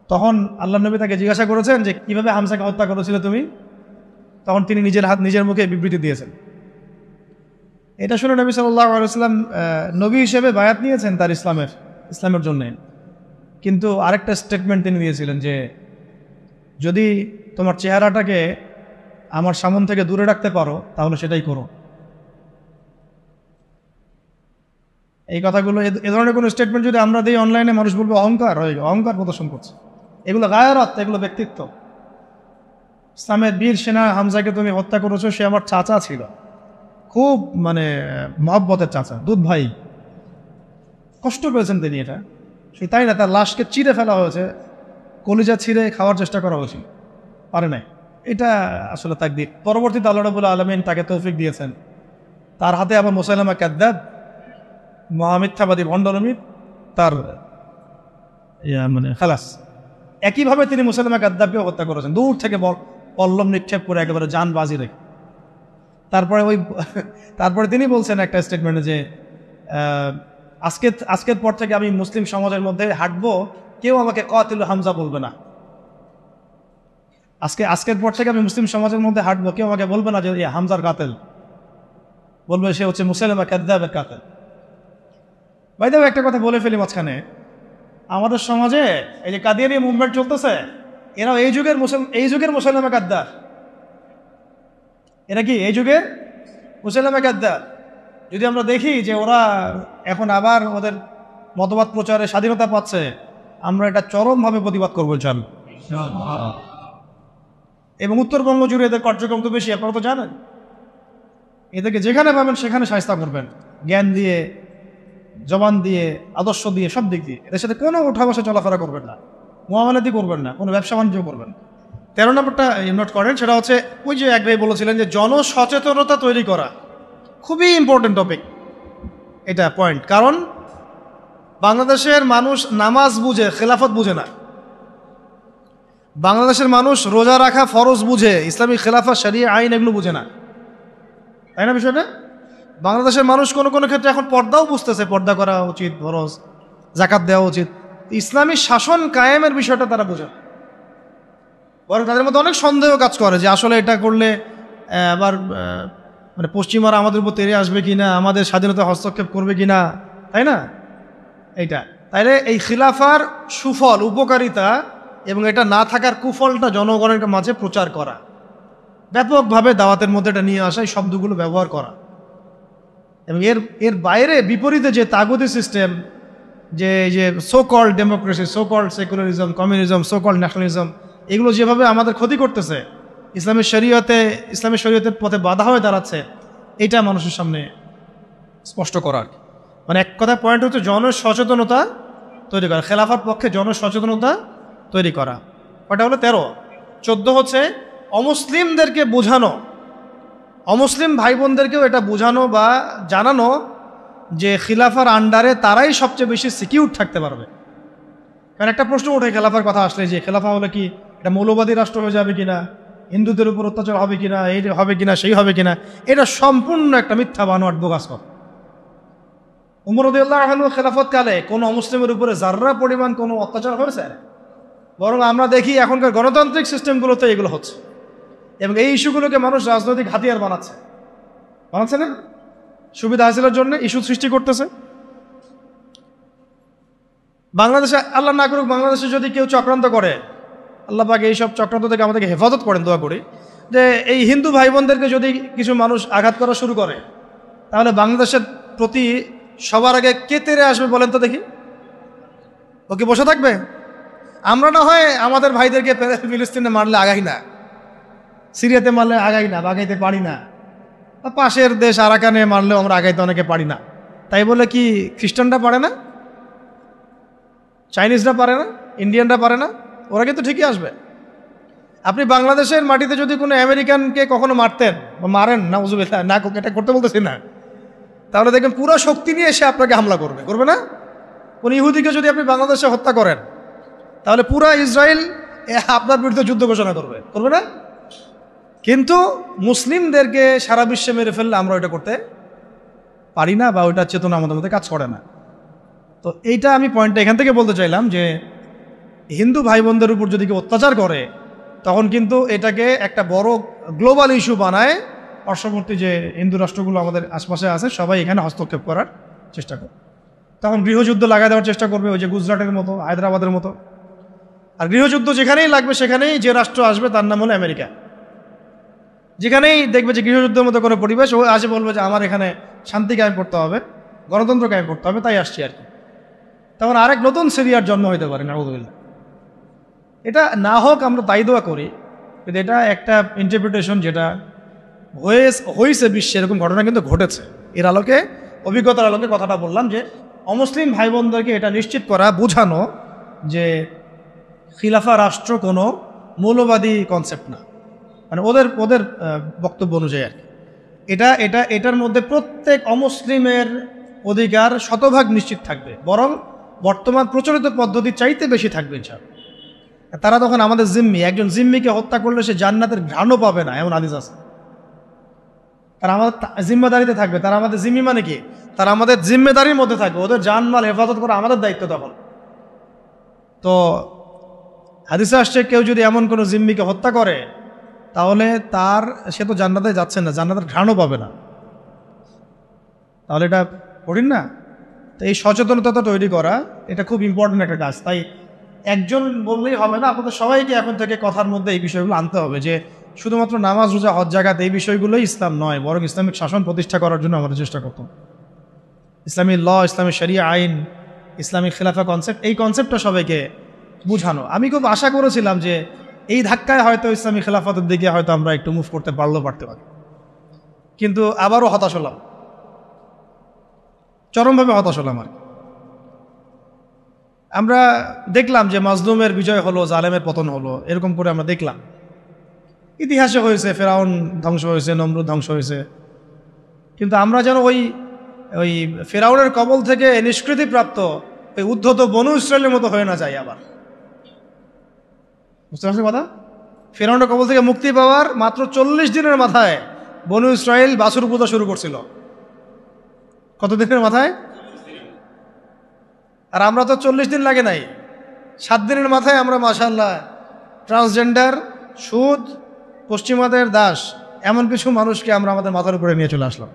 তখন আল্লাহ নবী তাকে জিজ্ঞাসা করেছেন যে কিভাবে হামজাকে হত্যা করেছিলে তুমি? তখন তিনি নিজের মুখে বিবৃতি দিয়েছেন। এটা শুনে নবী সাল্লাল্লাহু আলাইহি ওয়াসাল্লাম নবী হিসেবে বায়াত নিয়েছেন তার ইসলামের জন্য। কিন্তু আরেকটা স্টেটমেন্ট তিনি দিয়েছিলেন যে যদি তোমার চেহারাটাকে আমার সামনে থেকে দূরে রাখতে পারো তাহলে সেটাই করো। এই কথাগুলো, এ ধরনের কোনো স্টেটমেন্ট যদি আমরা দিই অনলাইনে, মানুষ বলবে অহংকার অহংকার প্রদর্শন করছে। এগুলো গায়রাত, এগুলো ব্যক্তিত্ব। ইসলামের বীর সেনা হামজাকে তুমি হত্যা করেছো, সে আমার চাচা ছিল, খুব মানে মহব্বতের চাচা, দুধ ভাই। কষ্ট পেয়েছেন তিনি এটা, তাই না? তার লাশকে চিরে ফেলা হয়েছে, কলিজা ছিঁড়ে খাওয়ার চেষ্টা করা হয়েছিল, পারে নাই। এটা আসলে তাকদীর। পরবর্তীতে আল্লাহ রাব্বুল আলামিন তাকে তৌফিক দিয়েছেন, তার হাতে আবার মুসাইলামা কাযযাব, মহামিথ্যাবাদী ভণ্ডনবী, তার মানে খালাস। একইভাবে তিনি মুসাইলামা কাযযাবকেও হত্যা করেছেন, দূর থেকে পল্লম নিক্ষেপ করে একেবারে জান বাজি রেখে। তারপরে তিনি বলছেন একটা স্টেটমেন্টে যে আজকের পর থেকে আমি মুসলিম সমাজের মধ্যে হাঁটবো, কেউ আমাকে কাতিল হামজা বলবে না। আজকের পর থেকে আমি মুসলিম সমাজের মধ্যে হাঁটবো, কেউ আমাকে বলবে না যে হামজার কাতেল, বলবে সে হচ্ছে মুসাইলামা কাযযাবের কাতেল। ভাই দেখো, একটা কথা বলে ফেলি মাঝখানে, আমাদের সমাজে এই যে কাদিয়ানী মুভমেন্ট চলতেছে, এরাও এই যুগের মুসাইলামা কাযযাব। এরা কি এই যুগের মুসাইলামা কাযযাব? যদি আমরা দেখি যে ওরা এখন আবার ওদের মতবাদ প্রচারে স্বাধীনতা পাচ্ছে, আমরা এটা চরমভাবে প্রতিবাদ করবো ইনশাআল্লাহ। এবং উত্তরবঙ্গ জুড়ে এদের কার্যক্রম তো বেশি, আপনারা তো জানেন। এদেরকে যেখানে পাবেন সেখানে শায়েস্তা করবেন, জ্ঞান দিয়ে, জবান দিয়ে, আদর্শ দিয়ে, সব দিক দিয়ে। এদের সাথে কোনো উঠা বসা চলাফেরা করবেন না, মুআমালাতি করবেন না, কোনো ব্যবসা বাণিজ্য করবেন। 13 নম্বরটা নোট করেন, সেটা হচ্ছে ওই যে এক ভাই বলেছিলেন যে জনসচেতনতা তৈরি করা খুবই ইম্পর্টেন্ট টপিক, এটা পয়েন্ট। কারণ বাংলাদেশের মানুষ নামাজ বুঝে, খেলাফত বুঝে না। বাংলাদেশের মানুষ রোজা রাখা ফরজ বুঝে, ইসলামী খেলাফত, শরিয়া, আইন এগুলো বুঝে না, তাই না বিষয়টা? বাংলাদেশের মানুষ কোনো কোনো ক্ষেত্রে এখন পর্দাও বুঝতেছে, পর্দা করা উচিত, ফরজ, যাকাত দেওয়া উচিত। ইসলামী শাসন কায়েমের বিষয়টা তারা বোঝে, বরং তাদের মধ্যে অনেক সন্দেহ কাজ করে যে আসলে এটা করলে আবার মানে পশ্চিমারা আমাদের উপর তেড়ে আসবে কিনা, আমাদের স্বাধীনতা হস্তক্ষেপ করবে কিনা, তাই না? এইটা তাইলে এই খিলাফার সুফল, উপকারিতা এবং এটা না থাকার কুফলটা জনগণের মাঝে প্রচার করা, ব্যাপকভাবে দাওয়াতের মধ্যে এটা নিয়ে আসা, এই শব্দগুলো ব্যবহার করা। এবং এর বাইরে বিপরীতে যে তাগুতি সিস্টেম, যে so called democracy, so called secularism, communism, so called nationalism, এগুলো যেভাবে আমাদের ক্ষতি করতেছে, ইসলামের শরীয়তের পথে বাধা হয়ে দাঁড়াচ্ছে, এটা মানুষের সামনে স্পষ্ট করার। মানে এক কথা পয়েন্ট হচ্ছে জনসচেতনতা তৈরি করা, খেলাফার পক্ষে জনসচেতনতা তৈরি করা। ওটা হলো 13। 14 হচ্ছে অমুসলিমদেরকে বোঝানো, অমুসলিম ভাই বোনদেরকেও এটা বোঝানো বা জানানো যে খিলাফার আন্ডারে তারাই সবচেয়ে বেশি সিকিউর থাকতে পারবে। কারণ একটা প্রশ্ন ওঠে খেলাফার কথা আসলে, যে খেলাফা হলে কি এটা মৌলবাদী রাষ্ট্র হয়ে যাবে কিনা, হিন্দুদের উপর অত্যাচার হবে কিনা, এই হবে কিনা, সেই হবে কিনা। এটা সম্পূর্ণ একটা মিথ্যা বানোয়াট বোগাস কথা। উমর রাদিয়াল্লাহু আনহু খেলাফত কালে কোনো অমুসলিমের উপরে যার্রা পরিমাণ কোনো অত্যাচার হয়েছে? বরং আমরা দেখি এখনকার গণতান্ত্রিক সিস্টেমগুলোতে এগুলো হচ্ছে, এবং এই ইস্যুগুলোকে মানুষ রাজনৈতিক হাতিয়ার বানাচ্ছে না, সুবিধা হাসিলের জন্য ইস্যু সৃষ্টি করতেছে। বাংলাদেশে আল্লাহ না করুক, বাংলাদেশে যদি কেউ চক্রান্ত করে, আল্লাহ পাক এইসব চক্রান্ত থেকে আমাদেরকে হেফাজত করেন, দোয়া করি, যে এই হিন্দু ভাই বোনদেরকে যদি কিছু মানুষ আঘাত করা শুরু করে, তাহলে বাংলাদেশের প্রতি সবার আগে কে তেরে আসবে বলেন তো দেখি? ও কি বসে থাকবে? আমরা না হয় আমাদের ভাইদেরকে ফিলিস্তিনে মারলে আগাই না, সিরিয়াতে মারলে আগাই না, আগাইতে পারি না, পাশের দেশ আরাকানে মারলেও আমরা আগাইতে অনেকে পারি না। তাই বলে কি খ্রিস্টানরা পারে না, চাইনিজরা পারে না, ইন্ডিয়ানরা পারে না? ওরা কিন্তু ঠিকই আসবে। আপনি বাংলাদেশের মাটিতে যদি কোনো আমেরিকানকে কখনো মারতেন বা মারেন, না উজুবিল্লাহ, না এটা করতে বলতেছি না, তাহলে দেখবেন পুরো শক্তি নিয়ে এসে আপনাকে হামলা করবে না? কোন ইহুদিকে যদি আপনি বাংলাদেশে হত্যা করেন, তাহলে পুরা ইসরায়েল আপনার বিরুদ্ধে যুদ্ধ ঘোষণা করবে না? কিন্তু মুসলিমদেরকে সারা বিশ্বে মেরে ফেললে আমরা ওইটা করতে পারি না, বা ওইটার চেতনা আমাদের মধ্যে কাজ করে না। তো এইটা আমি পয়েন্টটা এখান থেকে বলতে চাইলাম, যে হিন্দু ভাই বোনদের উপর যদি কেউ অত্যাচার করে, তখন কিন্তু এটাকে একটা বড় গ্লোবাল ইস্যু বানায়, পার্শ্ববর্তী যে হিন্দু রাষ্ট্রগুলো আমাদের আশপাশে আছে সবাই এখানে হস্তক্ষেপ করার চেষ্টা করে। তখন গৃহযুদ্ধ লাগাই দেওয়ার চেষ্টা করবে, ওই যে গুজরাটের মতো, হায়দ্রাবাদের মতো। আর গৃহযুদ্ধ যেখানেই লাগবে, সেখানেই যে রাষ্ট্র আসবে তার নাম হলো আমেরিকা। যেখানেই দেখবে যে গৃহযুদ্ধের মতো কোনো পরিবেশ, ও আসে বলবে যে আমার এখানে শান্তি কায়েম করতে হবে, গণতন্ত্র কায়েম করতে হবে, তাই আসছি আর কি। তখন আরেক নতুন সিরিয়ার জন্ম হইতে পারে, নাউযুবিল্লাহ। এটা না হোক, আমরা তাই দোয়া করি, কিন্তু এটা একটা ইন্টারপ্রিটেশন যেটা হয়েছে বিশ্বে, এরকম ঘটনা কিন্তু ঘটেছে। এর আলোকে, অভিজ্ঞতার আলোকে কথাটা বললাম, যে অমুসলিম ভাই বোনদেরকে এটা নিশ্চিত করা, বোঝানো যে খিলাফা রাষ্ট্র কোনো মৌলবাদী কনসেপ্ট না, মানে ওদের বক্তব্য অনুযায়ী আর কি। এটার মধ্যে প্রত্যেক অমুসলিমের অধিকার শতভাগ নিশ্চিত থাকবে, বরং বর্তমান প্রচলিত পদ্ধতি চাইতে বেশি থাকবে ইনশাআল্লাহ। তারা তখন আমাদের জিম্মি, একজন জিম্মিকে হত্যা করলে সে জান্নাতের ঘ্রাণও পাবে না, এমন হাদিস আছে। তারা আমাদের জিম্মেদারিতে থাকবে, তারা আমাদের জিম্মি মানে কি, তারা আমাদের জিম্মেদারির মধ্যে থাকবে, ওদের জানমাল হেফাজত করা আমাদের দায়িত্ব তখন। তো হাদিসে আসছে, কেউ যদি এমন কোনো জিম্মিকে হত্যা করে, তাহলে সে তো জান্নাতে যাচ্ছে না, জান্নাতের ঘ্রাণও পাবে না। তাহলে এটা কঠিন না? তো এই সচেতনতা তৈরি করা, এটা খুব ইম্পর্টেন্ট একটা কাজ। তাই একজন বললেই হবে না, আপনাদের সবাইকে এখন থেকে কথার মধ্যে এই বিষয়গুলো আনতে হবে, যে শুধুমাত্র নামাজ, রোজা, হজ, জাকাত এই বিষয়গুলোই ইসলাম নয়, বরং ইসলামিক শাসন প্রতিষ্ঠা করার জন্য আমাদের চেষ্টা করতাম। ইসলামী ল, ইসলামী শরিয়া আইন, ইসলামিক খিলাফা কনসেপ্ট, এই কনসেপ্টটা সবাইকে বুঝানো। আমি খুব আশা করেছিলাম যে এই ধাক্কায় হয়তো ইসলামী খেলাফতের দিকে হয়তো আমরা একটু মুভ করতে পারতে পারি, কিন্তু আবারও হতাশ হলাম, চরমভাবে হতাশ হলাম। আর আমরা দেখলাম যে মাজলুমের বিজয় হলো, জালেমের পতন হলো, এরকম করে আমরা দেখলাম। ইতিহাসে হয়েছে, ফেরাউন ধ্বংস হয়েছে, নমরুদ ধ্বংস হয়েছে, কিন্তু আমরা যেন ওই ফেরাউনের কবল থেকে নিষ্কৃতিপ্রাপ্ত ওই উদ্ধত বনু ইসরায়েলের মতো হয়ে না যায় আবার। বুঝতে পারছেন কথা? ফেরাউনের কবল থেকে মুক্তি পাওয়ার মাত্র 40 দিনের মাথায় বনু ইসরায়েল বাছুর পূজা শুরু করছিল। কত দিনের মাথায়? আর আমরা তো 40 দিন লাগে নাই, 7 দিনের মাথায় আমরা মাশাআল্লাহ ট্রান্সজেন্ডার, সুদ, পশ্চিমাদের দাস, এমন কিছু মানুষকে আমরা আমাদের মাথার উপরে নিয়ে চলে আসলাম।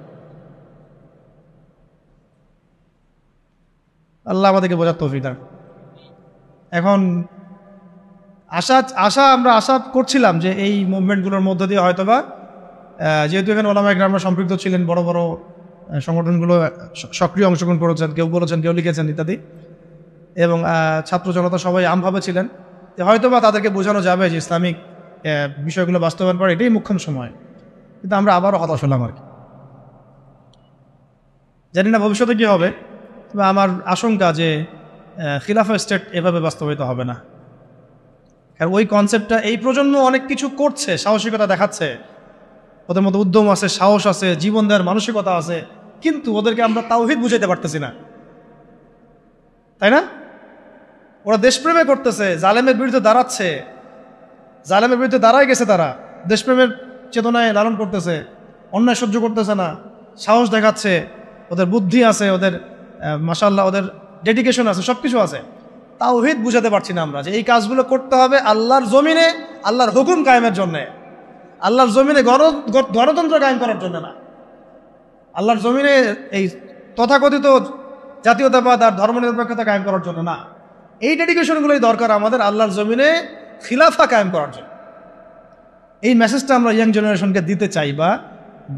আল্লাহ আমাদেরকে বোঝার তৌফিক দান। এখন আমরা আশা করছিলাম যে এই মুভমেন্টগুলোর মধ্য দিয়ে হয়তোবা যেহেতু এখানে ওলামায়ে কেরামরা সম্পৃক্ত ছিলেন, বড় বড় সংগঠনগুলো সক্রিয় অংশগ্রহণ করেছেন, কেউ বলেছেন, কেউ লিখেছেন ইত্যাদি, এবং ছাত্র জনতা সবাই আমভাবে ছিলেন, যে হয়তোবা তাদেরকে বোঝানো যাবে যে ইসলামিক বিষয়গুলো বাস্তবায়ন করা এটাই মুখ্যম সময়। কিন্তু আমরা আবারও হতাশ হলাম আর কি। জানি না ভবিষ্যতে কী হবে, তবে আমার আশঙ্কা যে খিলাফা স্টেট এভাবে বাস্তবায়িত হবে না। কারণ ওই কনসেপ্টটা এই প্রজন্ম অনেক কিছু করছে, সাহসিকতা দেখাচ্ছে, ওদের মধ্যে উদ্যম আছে, সাহস আছে, জীবন দেওয়ার মানসিকতা আছে, কিন্তু ওদেরকে আমরা তাওহীদ বুঝাইতে পারতেছি না, তাই না? ওরা দেশপ্রেমে করতেছে, জালেমের বিরুদ্ধে দাঁড়াচ্ছে, জালেমের বিরুদ্ধে দাঁড়ায় গেছে, তারা দেশপ্রেমের চেতনায় লালন করতেছে, অন্যায় সহ্য করতেছে না, সাহস দেখাচ্ছে, ওদের বুদ্ধি আছে, ওদের মাশাআল্লাহ ওদের ডেডিকেশন আছে, সব কিছু আছে। তাওহীদ বুঝাতে পারছি না আমরা যে এই কাজগুলো করতে হবে আল্লাহর জমিনে, আল্লাহর হুকুম কায়েমের জন্যে, আল্লাহর জমিনে গণতন্ত্র কায়েম করার জন্য না, আল্লাহর জমিনে এই তথাকথিত জাতীয়তাবাদ আর ধর্মনিরপেক্ষতা কায়েম করার জন্য না। এই ডেডিকেশনগুলোই দরকার আমাদের আল্লাহর জমিনে খিলাফা কায়েম করার জন্য। এই মেসেজটা আমরা ইয়াং জেনারেশনকে দিতে চাই বা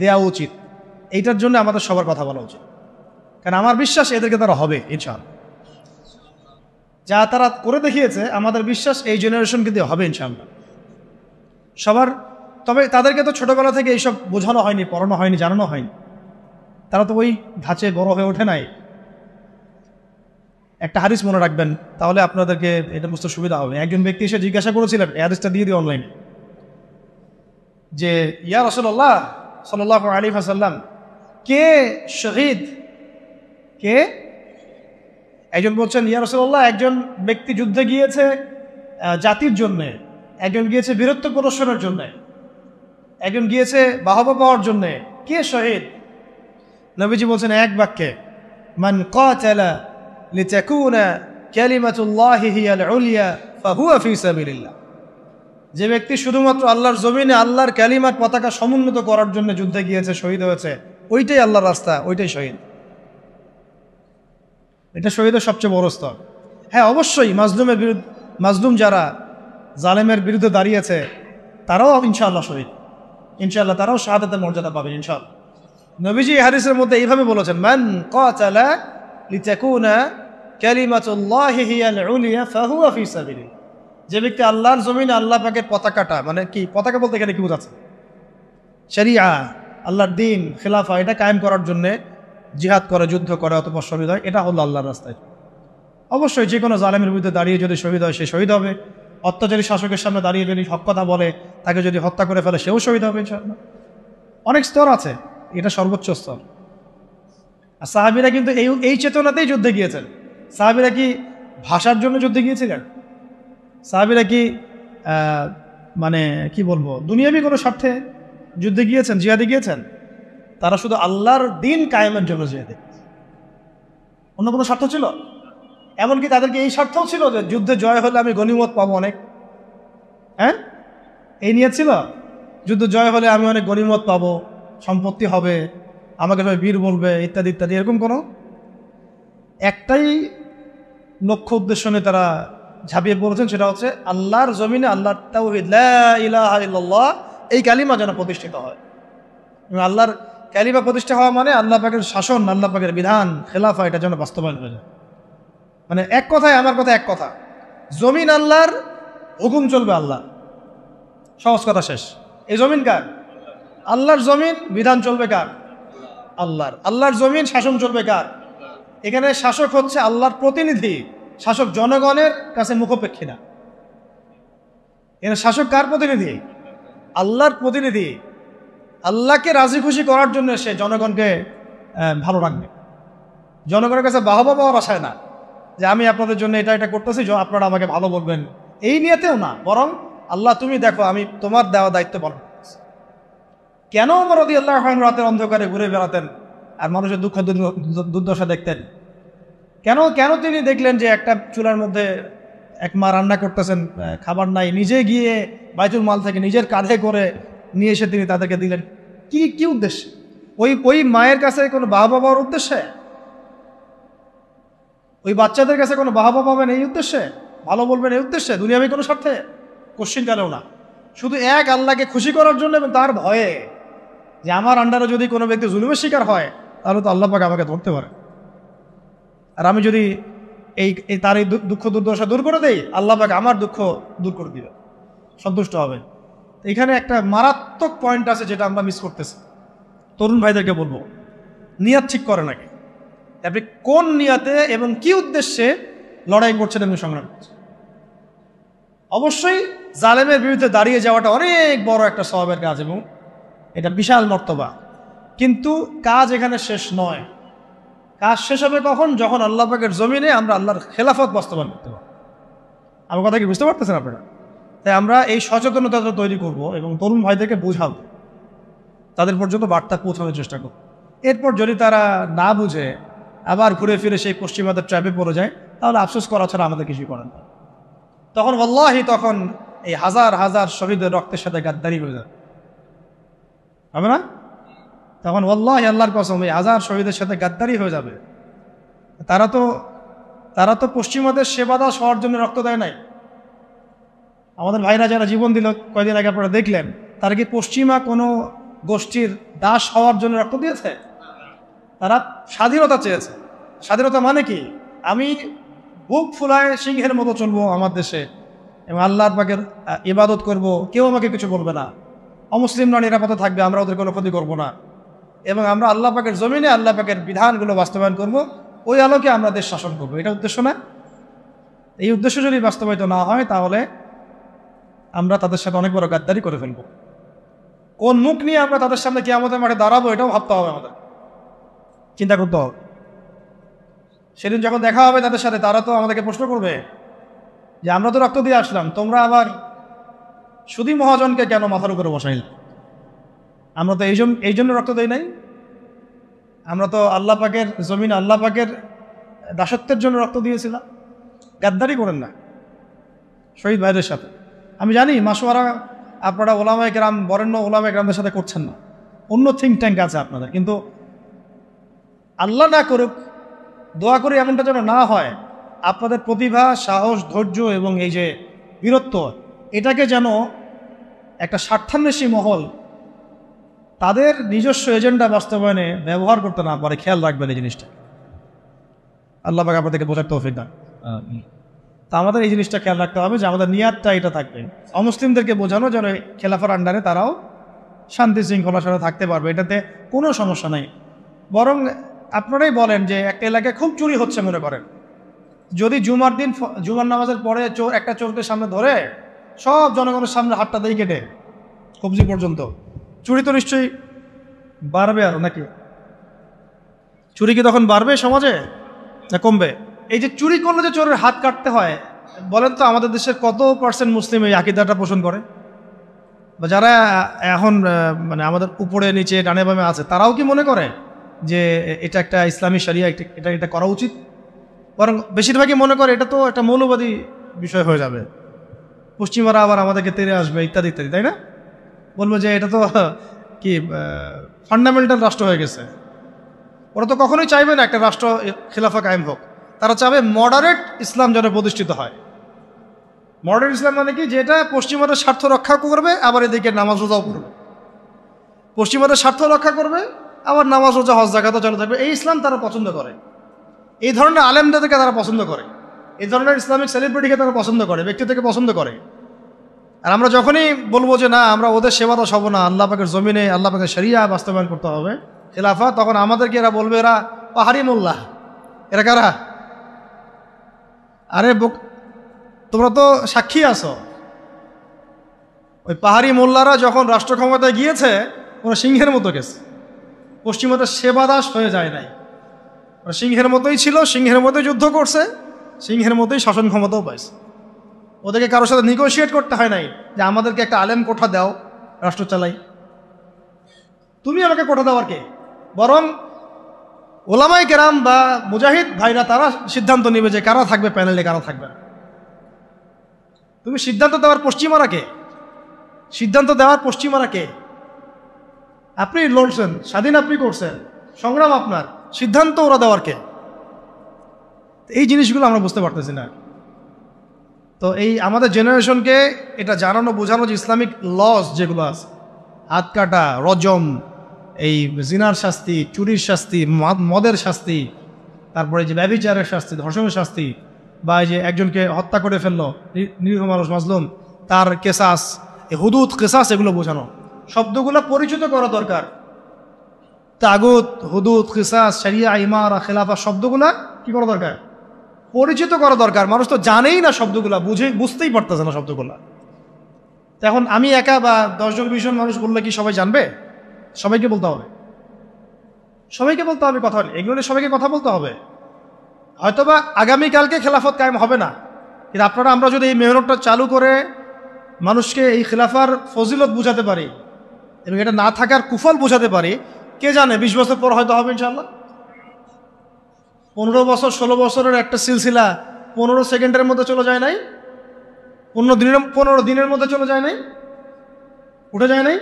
দেওয়া উচিত। এইটার জন্য আমাদের সবার কথা বলা উচিত, কারণ আমার বিশ্বাস এদেরকে তারা হবে ইনশাআল্লাহ। যা তারা করে দেখিয়েছে আমাদের বিশ্বাস এই জেনারেশনকে দিয়ে হবে ইনশাআল্লাহ সবার। তবে তাদেরকে তো ছোটবেলা থেকে এইসব বোঝানো হয়নি, পড়ানো হয়নি, জানানো হয়নি, তারা তো ওই ধাঁচে বড় হয়ে ওঠে নাই। একটা হাদিস মনে রাখবেন, তাহলে আপনাদেরকে এটা বুঝতে সুবিধা হবে। একজন ব্যক্তি এসে জিজ্ঞাসা করেছিলেন, এই হাদিসটা দিয়ে দিই অনলাইনে, যে ইয়া রাসূলুল্লাহ সাল্লাল্লাহু আলাইহি ওয়াসাল্লাম, কে শহীদ, কে? একজন বলছেন, ইয়া রাসূলুল্লাহ, একজন ব্যক্তি যুদ্ধে গিয়েছে জাতির জন্যে, একজন গিয়েছে বীরত্ব প্রদর্শনের জন্যে, একজন গিয়েছে বাহবা পাওয়ার জন্যে, কে শহীদ? নবীজি বলছেন এক বাক্যে, মান কাতালা লিতাকুনা কালিমাতুল্লাহি হিয়াল উলিয়া ফাহুয়া ফি সাবিলিল্লাহ। যে ব্যক্তি শুধুমাত্র আল্লাহর জমিনে আল্লাহর কালিমার পতাকা সমুন্নত করার জন্য যুদ্ধে গিয়েছে, শহীদ হয়েছে, ওইটাই আল্লাহর রাস্তা, ওইটাই শহীদ। এটা শহীদের সবচেয়ে বড় স্তর। হ্যাঁ, অবশ্যই মাজলুম যারা জালেমের বিরুদ্ধে দাঁড়িয়েছে তারাও ইনশাআল্লাহ শহীদ, ইনশাআল্লাহ তারাও শাহাদাতের মর্যাদা পাবেন ইনশাআল্লাহ। নবীজি হাদিসের মধ্যে এইভাবে বলেছেন, মান কাতালা লিতাকুনা কালিমাতুল্লাহি হিয়াল উলিয়া ফাহুয়া ফি সাবিলিল্লাহ। যে ব্যক্তি আল্লাহর জমিনে আল্লাহ পাকের পতাকাটা, মানে কি পতাকা বলতে এখানে কি বোঝাচ্ছে? শরিয়া, আল্লাহর দ্বীন, খিলাফা, এটা কায়েম করার জন্যে জিহাদ করে, যুদ্ধ করে, অতঃপর শহীদ হয়, এটা হলো আল্লাহর রাস্তায়। অবশ্যই যে কোনো জালেমের বিরুদ্ধে দাঁড়িয়ে যদি শহীদ হয়, সে শহীদ হবে। অত্যাচারী শাসকের সামনে দাঁড়িয়ে যদি হক কথা বলে, তাকে যদি হত্যা করে ফেলে, সেও শহীদ হবে ইনশাআল্লাহ। অনেক স্তর আছে, এটা সর্বোচ্চ স্তর। আর সাহাবীরা কিন্তু এই চেতনাতেই যুদ্ধে গিয়েছেন। সাহাবীরা কি ভাষার জন্য যুদ্ধে গিয়েছিলেন? সাহাবীরা কি মানে কি বলবো, দুনিয়াবি কোনো স্বার্থে যুদ্ধে গিয়েছেন, জিহাদে গিয়েছেন? তারা শুধু আল্লাহর দ্বীন কায়েমের জন্য জিহাদে। অন্য কোনো স্বার্থ ছিল? এমনকি তাদেরকে এই স্বার্থও ছিল যে যুদ্ধে জয় হলে আমি গনিমত পাবো অনেক, হ্যাঁ, এই নিয়ে ছিল। যুদ্ধ জয় হলে আমি অনেক গনিমত পাবো, সম্পত্তি হবে, আমাকে সবাই বীর বলবে, ইত্যাদি ইত্যাদি। এরকম কোনো একটাই লক্ষ্য উদ্দেশ্য নিয়ে তারা ঝাঁপিয়ে পড়েছেন, সেটা হচ্ছে আল্লাহর জমিনে আল্লাহর তাওহীদ, লা ইলাহা ইল্লাল্লাহ, এই কালিমা যেন প্রতিষ্ঠিত হয়। আল্লাহর কালিমা প্রতিষ্ঠা হওয়া মানে আল্লাহ পাকের শাসন, আল্লাহ পাকের বিধান, খেলাফা, এটা যেন বাস্তবায়ন হয়ে যায়। মানে এক কথায়, আমার কথা এক কথা, জমিন আল্লাহর, হুকুম চলবে আল্লাহ। সহজ কথা শেষ। এই জমিন কার? আল্লাহর জমিন, বিধান চলবে কার? আল্লাহর। আল্লাহর জমিন, শাসন চলবে কার? এখানে শাসক হচ্ছে আল্লাহর প্রতিনিধি, শাসক জনগণের কাছে মুখাপেক্ষী না। এখানে শাসক কার প্রতিনিধি? আল্লাহর প্রতিনিধি। আল্লাহকে রাজি খুশি করার জন্য সে জনগণকে ভালো রাখবে, জনগণের কাছে বাহবা পাওয়ার আশায় না, যে আমি আপনাদের জন্য এটা এটা করতেছি, আপনারা আমাকে ভালো বলবেন, এই নিয়েতেও না, বরং আল্লাহ তুমি দেখো আমি তোমার দেওয়া দায়িত্ব পালন করছি। কেন ওমর রাদিয়াল্লাহু আনহু রাতের অন্ধকারে ঘুরে বেড়াতেন আর মানুষের দুঃখ দুর্দশা দেখতেন? কেন তিনি দেখলেন যে একটা চুলার মধ্যে এক মা রান্না করতেছেন, খাবার নাই, নিজে গিয়ে বাইতুল মাল থেকে নিজের কাঁধে করে নিয়ে এসে তিনি তাদেরকে দিলেন? কি উদ্দেশ্যে? ওই মায়ের কাছে কোনো বাহবা পাওয়ার উদ্দেশ্যে? ওই বাচ্চাদের কাছে কোনো বাহবা পাবেন এই উদ্দেশ্যে? ভালো বলবেন এই উদ্দেশ্যে? দুনিয়াবি কোনো স্বার্থে? কোশ্চিনকালেও না, শুধু এক আল্লাহকে খুশি করার জন্য এবং তার ভয়ে যে আমার আন্ডারে যদি কোনো ব্যক্তি জুলুমের শিকার হয় তাহলে তো আল্লাহ পাক আমাকে ধরতে পারে, আর আমি যদি তার এই দুঃখ দুর্দশা দূর করে দেই আল্লাহ পাক আমার দুঃখ দূর করে দিবে, সন্তুষ্ট হবে। এখানে একটা মারাত্মক পয়েন্ট আছে যেটা আমরা মিস করতেছি। তরুণ ভাইদেরকে বলবো, নিয়াত ঠিক করে নাকি, আপনি কোন নিয়াতে এবং কি উদ্দেশ্যে লড়াই করছেন এবং সংগ্রাম করছেন। অবশ্যই জালেমের বিরুদ্ধে দাঁড়িয়ে যাওয়াটা অনেক বড় একটা সওয়াবের কাজ এবং এটা বিশাল মর্তবা, কিন্তু কাজ এখানে শেষ নয়। কাজ শেষ হবে কখন? যখন আল্লাহ পাকের জমিনে আমরা আল্লাহর খেলাফত বাস্তবায়ন করতে পারব। আমার কথা কি বুঝতে পারতেছেন আপনারা? তাই আমরা এই সচেতনতা তৈরি করব এবং তরুণ ভাইদেরকে বোঝাবো, তাদের পর্যন্ত বার্তা পৌঁছানোর চেষ্টা করব। এরপর যদি তারা না বুঝে আবার ঘুরে ফিরে সেই পশ্চিমাদের ট্র্যাপে পড়ে যায় তাহলে আফসোস করা ছাড়া আমাদের কিছুই করেন না। তখন আল্লাহি তখন এই হাজার হাজার শহীদের রক্তের সাথে গাদ্দারি হয়ে যাবে, হবে না? তখন আল্লাহি আল্লাহর কসম এই হাজার শহীদের সাথে গাদ্দারি হয়ে যাবে। তারা তো পশ্চিমাদের সেবা দাস হওয়ার জন্য রক্ত দেয় নাই। আমাদের ভাইরা যারা জীবন দিল কয়দিন আগে আপনারা দেখলেন, তারা কি পশ্চিমা কোনো গোষ্ঠীর দাস হওয়ার জন্য রক্ত দিয়েছে? তারা স্বাধীনতা চেয়েছে। স্বাধীনতা মানে কি? আমি বুক ফুলায় সিংহের মতো চলবো আমার দেশে এবং আল্লাহর পাকের ইবাদত করব, কেউ আমাকে কিছু বলবে না, অমুসলিমরা নিরাপদে থাকবে, আমরা ওদের কোনো ক্ষতি করবো না, এবং আমরা আল্লাহ পাকের জমিনে আল্লাহ পাকের বিধানগুলো বাস্তবায়ন করব, ওই আলোকে আমরা দেশ শাসন করবো। এটা উদ্দেশ্য না? এই উদ্দেশ্য যদি বাস্তবায়িত না হয় তাহলে আমরা তাদের সাথে অনেক বড় গাদ্দারি করে ফেলবো। কোন মুখ নিয়ে আমরা তাদের সামনে কিয়ামতের মাঠে দাঁড়াবো এটাও ভাবতে হবে, আমাদের চিন্তা করতে হবে। সেদিন যখন দেখা হবে তাদের সাথে, তারা তো আমাদেরকে প্রশ্ন করবে যে আমরা তো রক্ত দিয়ে আসলাম, তোমরা আবার সুধী মহাজনকে কেন মাথার উপরে বসাইল? আমরা তো এই জন্য রক্ত দেই নাই, আমরা তো আল্লাহ পাকের জমিন আল্লাহ পাকের দাসত্বের জন্য রক্ত দিয়েছিলাম। গাদ্দারি করেন না শহীদ ভাইদের সাথে। আমি জানি মাসোয়ারা আপনারা ওলামায়ে কেরাম, বরেণ্য ওলামায়ে কেরামদের সাথে করছেন না, অন্য থিঙ্ক ট্যাঙ্ক আছে আপনাদের, কিন্তু আল্লাহ না করুক, দোয়া করে এমনটা যেন না হয়। আপনাদের প্রতিভা, সাহস, ধৈর্য এবং এই যে বীরত্ব, এটাকে যেন একটা স্বার্থান্বেষী মহল তাদের নিজস্ব এজেন্ডা বাস্তবায়নে ব্যবহার করতে না পারে, খেয়াল রাখবেন এই জিনিসটা। আল্লাহ পাক আপনাদেরকে বোঝার তৌফিক দান। তা আমাদের এই জিনিসটা খেয়াল রাখতে হবে যে আমাদের নিয়াতটা এটা থাকবে, অমুসলিমদেরকে বোঝানো যেন খেলাফার আন্ডারে তারাও শান্তি শৃঙ্খলার সাথে থাকতে পারবে, এটাতে কোনো সমস্যা নেই। বরং আপনারাই বলেন যে একটা এলাকায় খুব চুরি হচ্ছে মনে করেন, যদি জুমার দিন জুমার নামাজের পরে একটা চোরকে সামনে ধরে সব জনগণের সামনে হাতটা দিয়ে কেটে কবজি পর্যন্ত, চুরি তো নিশ্চয়ই বাড়বে আরো, নাকি? চুরি কি তখন বাড়বে সমাজে না কমবে? এই যে চুরি করলে যে চোরের হাত কাটতে হয়, বলেন তো আমাদের দেশের কত পার্সেন্ট মুসলিম এই আকীদাটা পোষণ করে? বা যারা এখন মানে আমাদের উপরে নিচে ডানে বামে আছে, তারাও কি মনে করে যে এটা একটা ইসলামী শরিয়া, এটা করা উচিত? বরং বেশিরভাগই মনে করে এটা তো একটা মৌলবাদী বিষয় হয়ে যাবে, পশ্চিমারা আবার আমাদেরকে তেড়ে আসবে ইত্যাদি ইত্যাদি, তাই না? বলবো যে এটা তো কি ফান্ডামেন্টাল রাষ্ট্র হয়ে গেছে। ওরা তো কখনোই চাইবে না একটা রাষ্ট্র খিলাফা কায়েম হোক, তারা চাবে মডারেট ইসলাম যেন প্রতিষ্ঠিত হয়। মডারেট ইসলাম মানে কি? যেটা পশ্চিমাদের স্বার্থ রক্ষা করবে আবার এদিকে নামাজ রোজাও করবে, পশ্চিমাদের স্বার্থ রক্ষা করবে আবার নামাজ রোজা হজ যাকাতও চালু থাকবে। এই ইসলাম তারা পছন্দ করে, এই ধরনের আলেমদেরকে তারা পছন্দ করে, এই ধরনের ইসলামিক সেলিব্রিটিকে তারা পছন্দ করে, ব্যক্তিত্বকে পছন্দ করে। আর আমরা যখনই বলবো যে না আমরা ওদের সেবা দাস হব না, আল্লাহ পাকের জমিনে আল্লাহ পাকের শরিয়া বাস্তবায়ন করতে হবে, খেলাফা, তখন আমাদেরকে এরা বলবে এরা পাহাড়ি মোল্লা। এরা কারা? আরে তোমরা তো সাক্ষী আছো, ওই পাহাড়ি মোল্লারা যখন রাষ্ট্র ক্ষমতায় গিয়েছে ওরা সিংহের মতো গেছে, পশ্চিমাদের সেবা দাস হয়ে যায় নাই। ওরা সিংহের মতোই ছিল, সিংহের মতোই যুদ্ধ করছে, সিংহের মতোই শাসন ক্ষমতাও পাইছে। ওদেরকে কারোর সাথে নেগোশিয়েট করতে হয় নাই যে আমাদেরকে একটা আলেম কোঠা দাও রাষ্ট্র চালাই, তুমি আমাকে কোঠা দেওয়ার কে? বরং ওলামায়ে কেরাম বা মুজাহিদ ভাইরা তারা সিদ্ধান্ত নেবে যে কারা থাকবে প্যানেলে, কারা থাকবে না। তুমি সিদ্ধান্ত দেওয়ার পশ্চিমারা কে? সিদ্ধান্ত দেওয়ার পশ্চিমারা কে? আপনি লড়ছেন, স্বাধীন আপনি করছেন, সংগ্রাম আপনার, সিদ্ধান্ত ওরা দেওয়ার কে? এই জিনিসগুলো আমরা বুঝতে পারতেছি না। তো এই আমাদের জেনারেশনকে এটা জানানো বোঝানো যে ইসলামিক লস যেগুলো আছে, হাত কাটা, রজম, এই জিনার শাস্তি, চুরির শাস্তি, মদের শাস্তি, তারপরে যে ব্যভিচারের শাস্তি, ধর্ষণের শাস্তি, বা এই যে একজনকে হত্যা করে ফেললো নিরীহ মানুষ মাজলুম, তার কেসাস, এই হুদুদ কেসাস, এগুলো বোঝানো, শব্দগুলো পরিচিত করা দরকার। তাগুত, হুদুদ, কিসাস, শরিয়া, ইমারা, খেলাফা, শব্দগুলা কি করা দরকার? পরিচিত করা দরকার। মানুষ তো জানেই না শব্দগুলা, বুঝতেই পারতেছে না শব্দগুলা। এখন আমি একা বা 10 জন 20 জন মানুষ বললে কি সবাই জানবে? সবাইকে বলতে হবে, সবাইকে বলতে হবে কথা। এগুলো নিয়ে সবাইকে কথা বলতে হবে। হয়তোবা আগামীকালকে খেলাফত কায়েম হবে না, কিন্তু আমরা যদি এই মেহনতটা চালু করে মানুষকে এই খেলাফার ফজিলত বুঝাতে পারি এবং এটা না থাকার কুফল বুঝাতে পারি, কে জানে 20 বছর পর হয়তো হবে ইনশাল্লাহ। 15 বছর 16 বছরের একটা সিলসিলা 15 সেকেন্ডের মধ্যে চলে যায় নাই, 15 দিনের মধ্যে চলে যায় নাই, উঠে যায় নাই।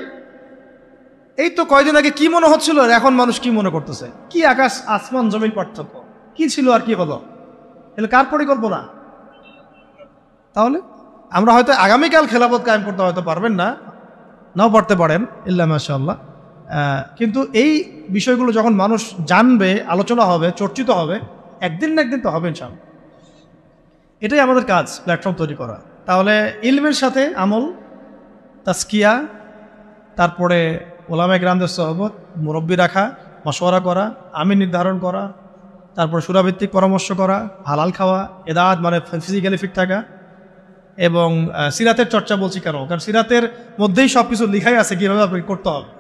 এই তো কয়দিন আগে কি মনে হচ্ছিল, এখন মানুষ কি মনে করতেছে? কি আকাশ আসমান জমিন পার্থক্য! কি ছিল আর কি হলো? এগুলো কার পরিকল্পনা? তাহলে আমরা হয়তো আগামীকাল খেলাফত কায়েম করতে হয়তো পারবেন না, নাও পারতে পারেন, ইল্লা মাশাআল্লাহ। কিন্তু এই বিষয়গুলো যখন মানুষ জানবে, আলোচনা হবে, চর্চিত হবে, একদিন না একদিন তো হবে ইনশাআল্লাহ। এটাই আমাদের কাজ, প্ল্যাটফর্ম তৈরি করা। তাহলে ইলমের সাথে আমল, তাজকিয়া, তারপরে ওলামায়ে কেরামদের সোহবত, মুরব্বি রাখা, মশওয়ারা করা, আমিন নির্ধারণ করা, তারপর সুরাভিত্তিক পরামর্শ করা, হালাল খাওয়া, এদাত মানে ফিজিক্যালি ফিট থাকা, এবং সিরাতের চর্চা বলছি কেন? কারণ সিরাতের মধ্যেই সব কিছু লিখাই আছে কীভাবে আপনাকে করতে হবে।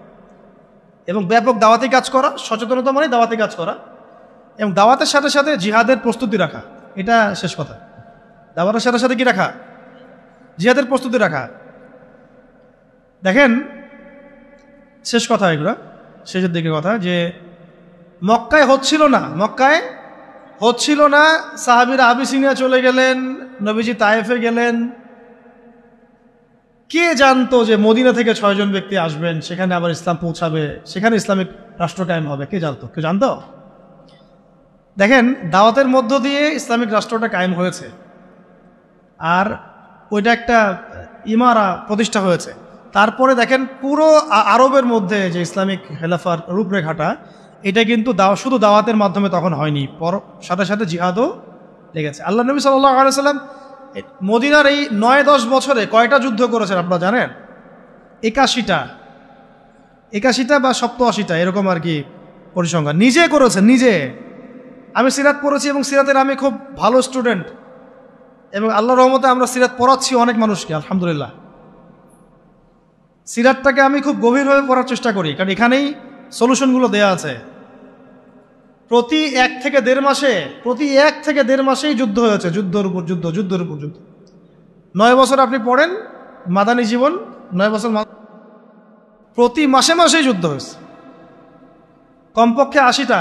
এবং ব্যাপক দাওয়াতি কাজ করা, সচেতনতা মানে দাওয়াতি কাজ করা, এবং দাওয়াতের সাথে সাথে জিহাদের প্রস্তুতি রাখা। এটা শেষ কথা। দাওয়াতের সাথে সাথে কি রাখা? জিহাদের প্রস্তুতি রাখা। দেখেন, শেষ কথা, এগুলো শেষের দিকে কথা, যে মক্কায় হচ্ছিল না, সাহাবীরা আবিসিনিয়া চলে গেলেন, নবীজি তায়েফে গেলেন। কে জানতো যে মদিনা থেকে 6 জন ব্যক্তি আসবেন, সেখানে আবার ইসলাম পৌঁছাবে, সেখানে ইসলামিক রাষ্ট্র কায়েম হবে? কে জানতো? কেউ জানতো? দেখেন, দাওয়াতের মধ্য দিয়ে ইসলামিক রাষ্ট্রটা কায়েম হয়েছে, আর ওইটা একটা ইমারা প্রতিষ্ঠা হয়েছে। তারপরে দেখেন, পুরো আরবের মধ্যে যে ইসলামিক খেলাফার রূপরেখাটা, এটা কিন্তু শুধু দাওয়াতের মাধ্যমে তখন হয়নি, সাথে সাথে জিহাদও লেগেছে। আল্লাহ নবী সাল্লাল্লাহু আলাইহি ওয়াসাল্লাম মদিনার এই 9-10 বছরে কয়টা যুদ্ধ করেছেন আপনারা জানেন? 81টা বা 87টা, এরকম আর কি পরিসংখ্যান। নিজে করেছেন, নিজে। আমি সিরাত পড়েছি এবং সিরাতের আমি খুব ভালো স্টুডেন্ট, এবং আল্লাহর রহমতে আমরা সিরাত পড়াচ্ছি অনেক মানুষকে, আলহামদুলিল্লাহ। সিরাতটাকে আমি খুব গভীরভাবে পড়ার চেষ্টা করি, কারণ এখানেই সলিউশনগুলো দেয়া আছে। প্রতি 1 থেকে 1.5 মাসেই যুদ্ধ হয়েছে, যুদ্ধের উপর যুদ্ধ। 9 বছর আপনি পড়েন মাদানী জীবন, 9 বছর প্রতি মাসেই যুদ্ধ হয়েছে, কমপক্ষে 80টা।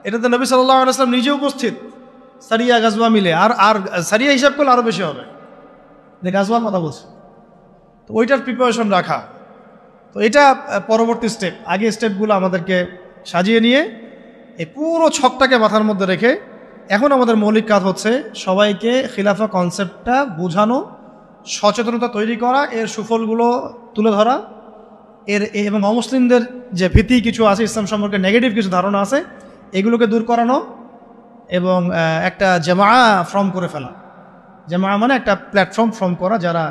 এটাতে নবী সাল্লাল্লাহু আলাইহি ওয়াসাল্লাম নিজে উপস্থিত, সারিয়া গাজওয়া মিলে। আর সারিয়া হিসাব করলে আরও বেশি হবে, যে গাজওয়ার কথা বলছে। তো ওইটার প্রিপারেশন রাখা, তো এটা পরবর্তী স্টেপ। আগে স্টেপগুলো আমাদেরকে সাজিয়ে নিয়ে এই পুরো ছকটাকে মাথার মধ্যে রেখে এখন আমাদের মৌলিক কাজ হচ্ছে সবাইকে খিলাফা কনসেপ্টটা বোঝানো, সচেতনতা তৈরি করা, এর সুফলগুলো তুলে ধরা, এবং অমুসলিমদের যে ভীতি কিছু আছে, ইসলাম সম্পর্কে নেগেটিভ কিছু ধারণা আছে, এগুলোকে দূর করানো, এবং একটা জামা ফর্ম করে ফেলা। জামা মানে একটা প্ল্যাটফর্ম ফর্ম করা, যারা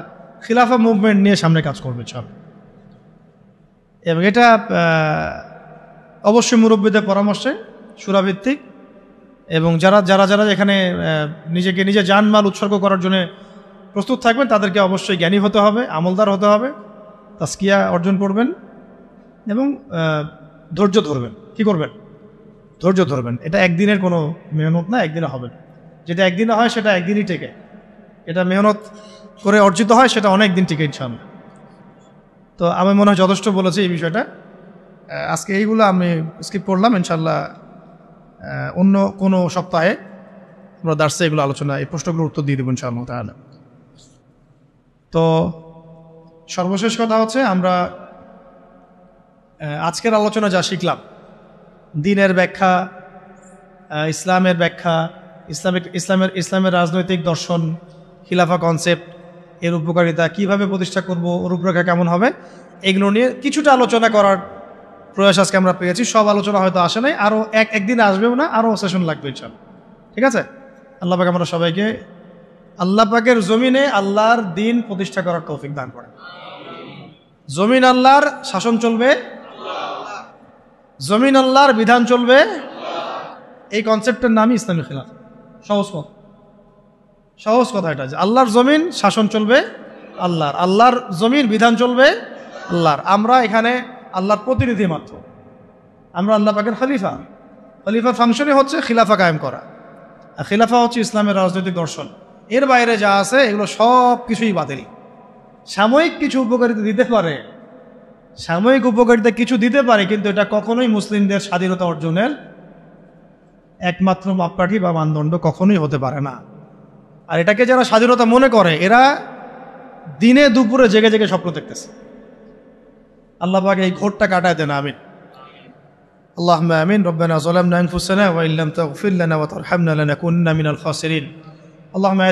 খিলাফা মুভমেন্ট নিয়ে সামনে কাজ করবে সব। এবং এটা অবশ্যই মুরব্বীদের পরামর্শে, সুরাভিত্তিক, এবং যারা এখানে নিজে জানমাল উৎসর্গ করার জন্য প্রস্তুত থাকবেন, তাদেরকে অবশ্যই জ্ঞানী হতে হবে, আমলদার হতে হবে, তাজকিয়া অর্জন করবেন, এবং ধৈর্য ধরবেন। কি করবেন? ধৈর্য ধরবেন। এটা একদিনের কোনো মেহনত না, একদিনে হবে না। যেটা একদিনে হয় সেটা একদিনই টেকে, এটা মেহনত করে অর্জিত হয় সেটা অনেক দিন টিকে ইনশাআল্লাহ। তো আমি মনে হয় যথেষ্ট বলেছি এই বিষয়টা। আজকে এইগুলো আমি স্কিপ করলাম, ইনশাআল্লাহ অন্য কোনো সপ্তাহে আমরা দার্সে এগুলো আলোচনা, এই প্রশ্নগুলোর উত্তর দিয়ে দেবো ইনশাআল্লাহ তাআলা। তো সর্বশেষ কথা হচ্ছে, আমরা আজকের আলোচনা যা শিখলাম, দ্বীনের ব্যাখ্যা, ইসলামের ব্যাখ্যা, ইসলামের রাজনৈতিক দর্শন, খিলাফা কনসেপ্ট, এর উপকারিতা, কিভাবে প্রতিষ্ঠা করব, রূপরেখা কেমন হবে, এগুলো নিয়ে কিছুটা আলোচনা করার প্রয়াস আজকে আমরা পেয়েছি। সব আলোচনা হয়তো আসে নাই, আরও একদিনে আসবেও না, আরও সেশন লাগবে ইনশাআল্লাহ। ঠিক আছে? আল্লাহ পাক আমরা সবাইকে আল্লাহ পাকের জমিনে আল্লাহর দিন প্রতিষ্ঠা করার তৌফিক দান করেন। জমিন আল্লাহর শাসন চলবে, জমিন আল্লাহর বিধান চলবে, এই কনসেপ্টের নামই ইসলামী খিলাফত। সহজ কথা এটা, যে আল্লাহর জমিন শাসন চলবে আল্লাহর, আল্লাহর জমিন বিধান চলবে আল্লাহর। আমরা এখানে আল্লাহর প্রতিনিধি মাত্র, আমরা আল্লাহ পাকের খলিফা। খলিফার ফাংশনই হচ্ছে খিলাফা কায়েম করা, আর খিলাফা হচ্ছে ইসলামের রাজনৈতিক দর্শন। এর বাইরে যা আছে এগুলো সব কিছুই বাতিল। সাময়িক কিছু উপকারিতা দিতে পারে, সাময়িক উপকারিতা কিছু দিতে পারে, কিন্তু এটা কখনোই মুসলিমদের স্বাধীনতা অর্জনের একমাত্র মাপকাঠি বা মানদণ্ড কখনোই হতে পারে না। আর এটাকে যারা স্বাধীনতা মনে করে, এরা দিনে দুপুরে জেগে জেগে স্বপ্ন দেখতেছে। আল্লাহ পাক এই ঘোরটা কাটায় দেন, আমিন। আল্লাহুম্মা আমিন। রব্বানা যালামনা আনফুসানা ওয়া ইল্লাম তাগফির লানা ওয়া তারহামনা লানাকুন্না মিনাল খাসিরিন। আল্লাহুম্মা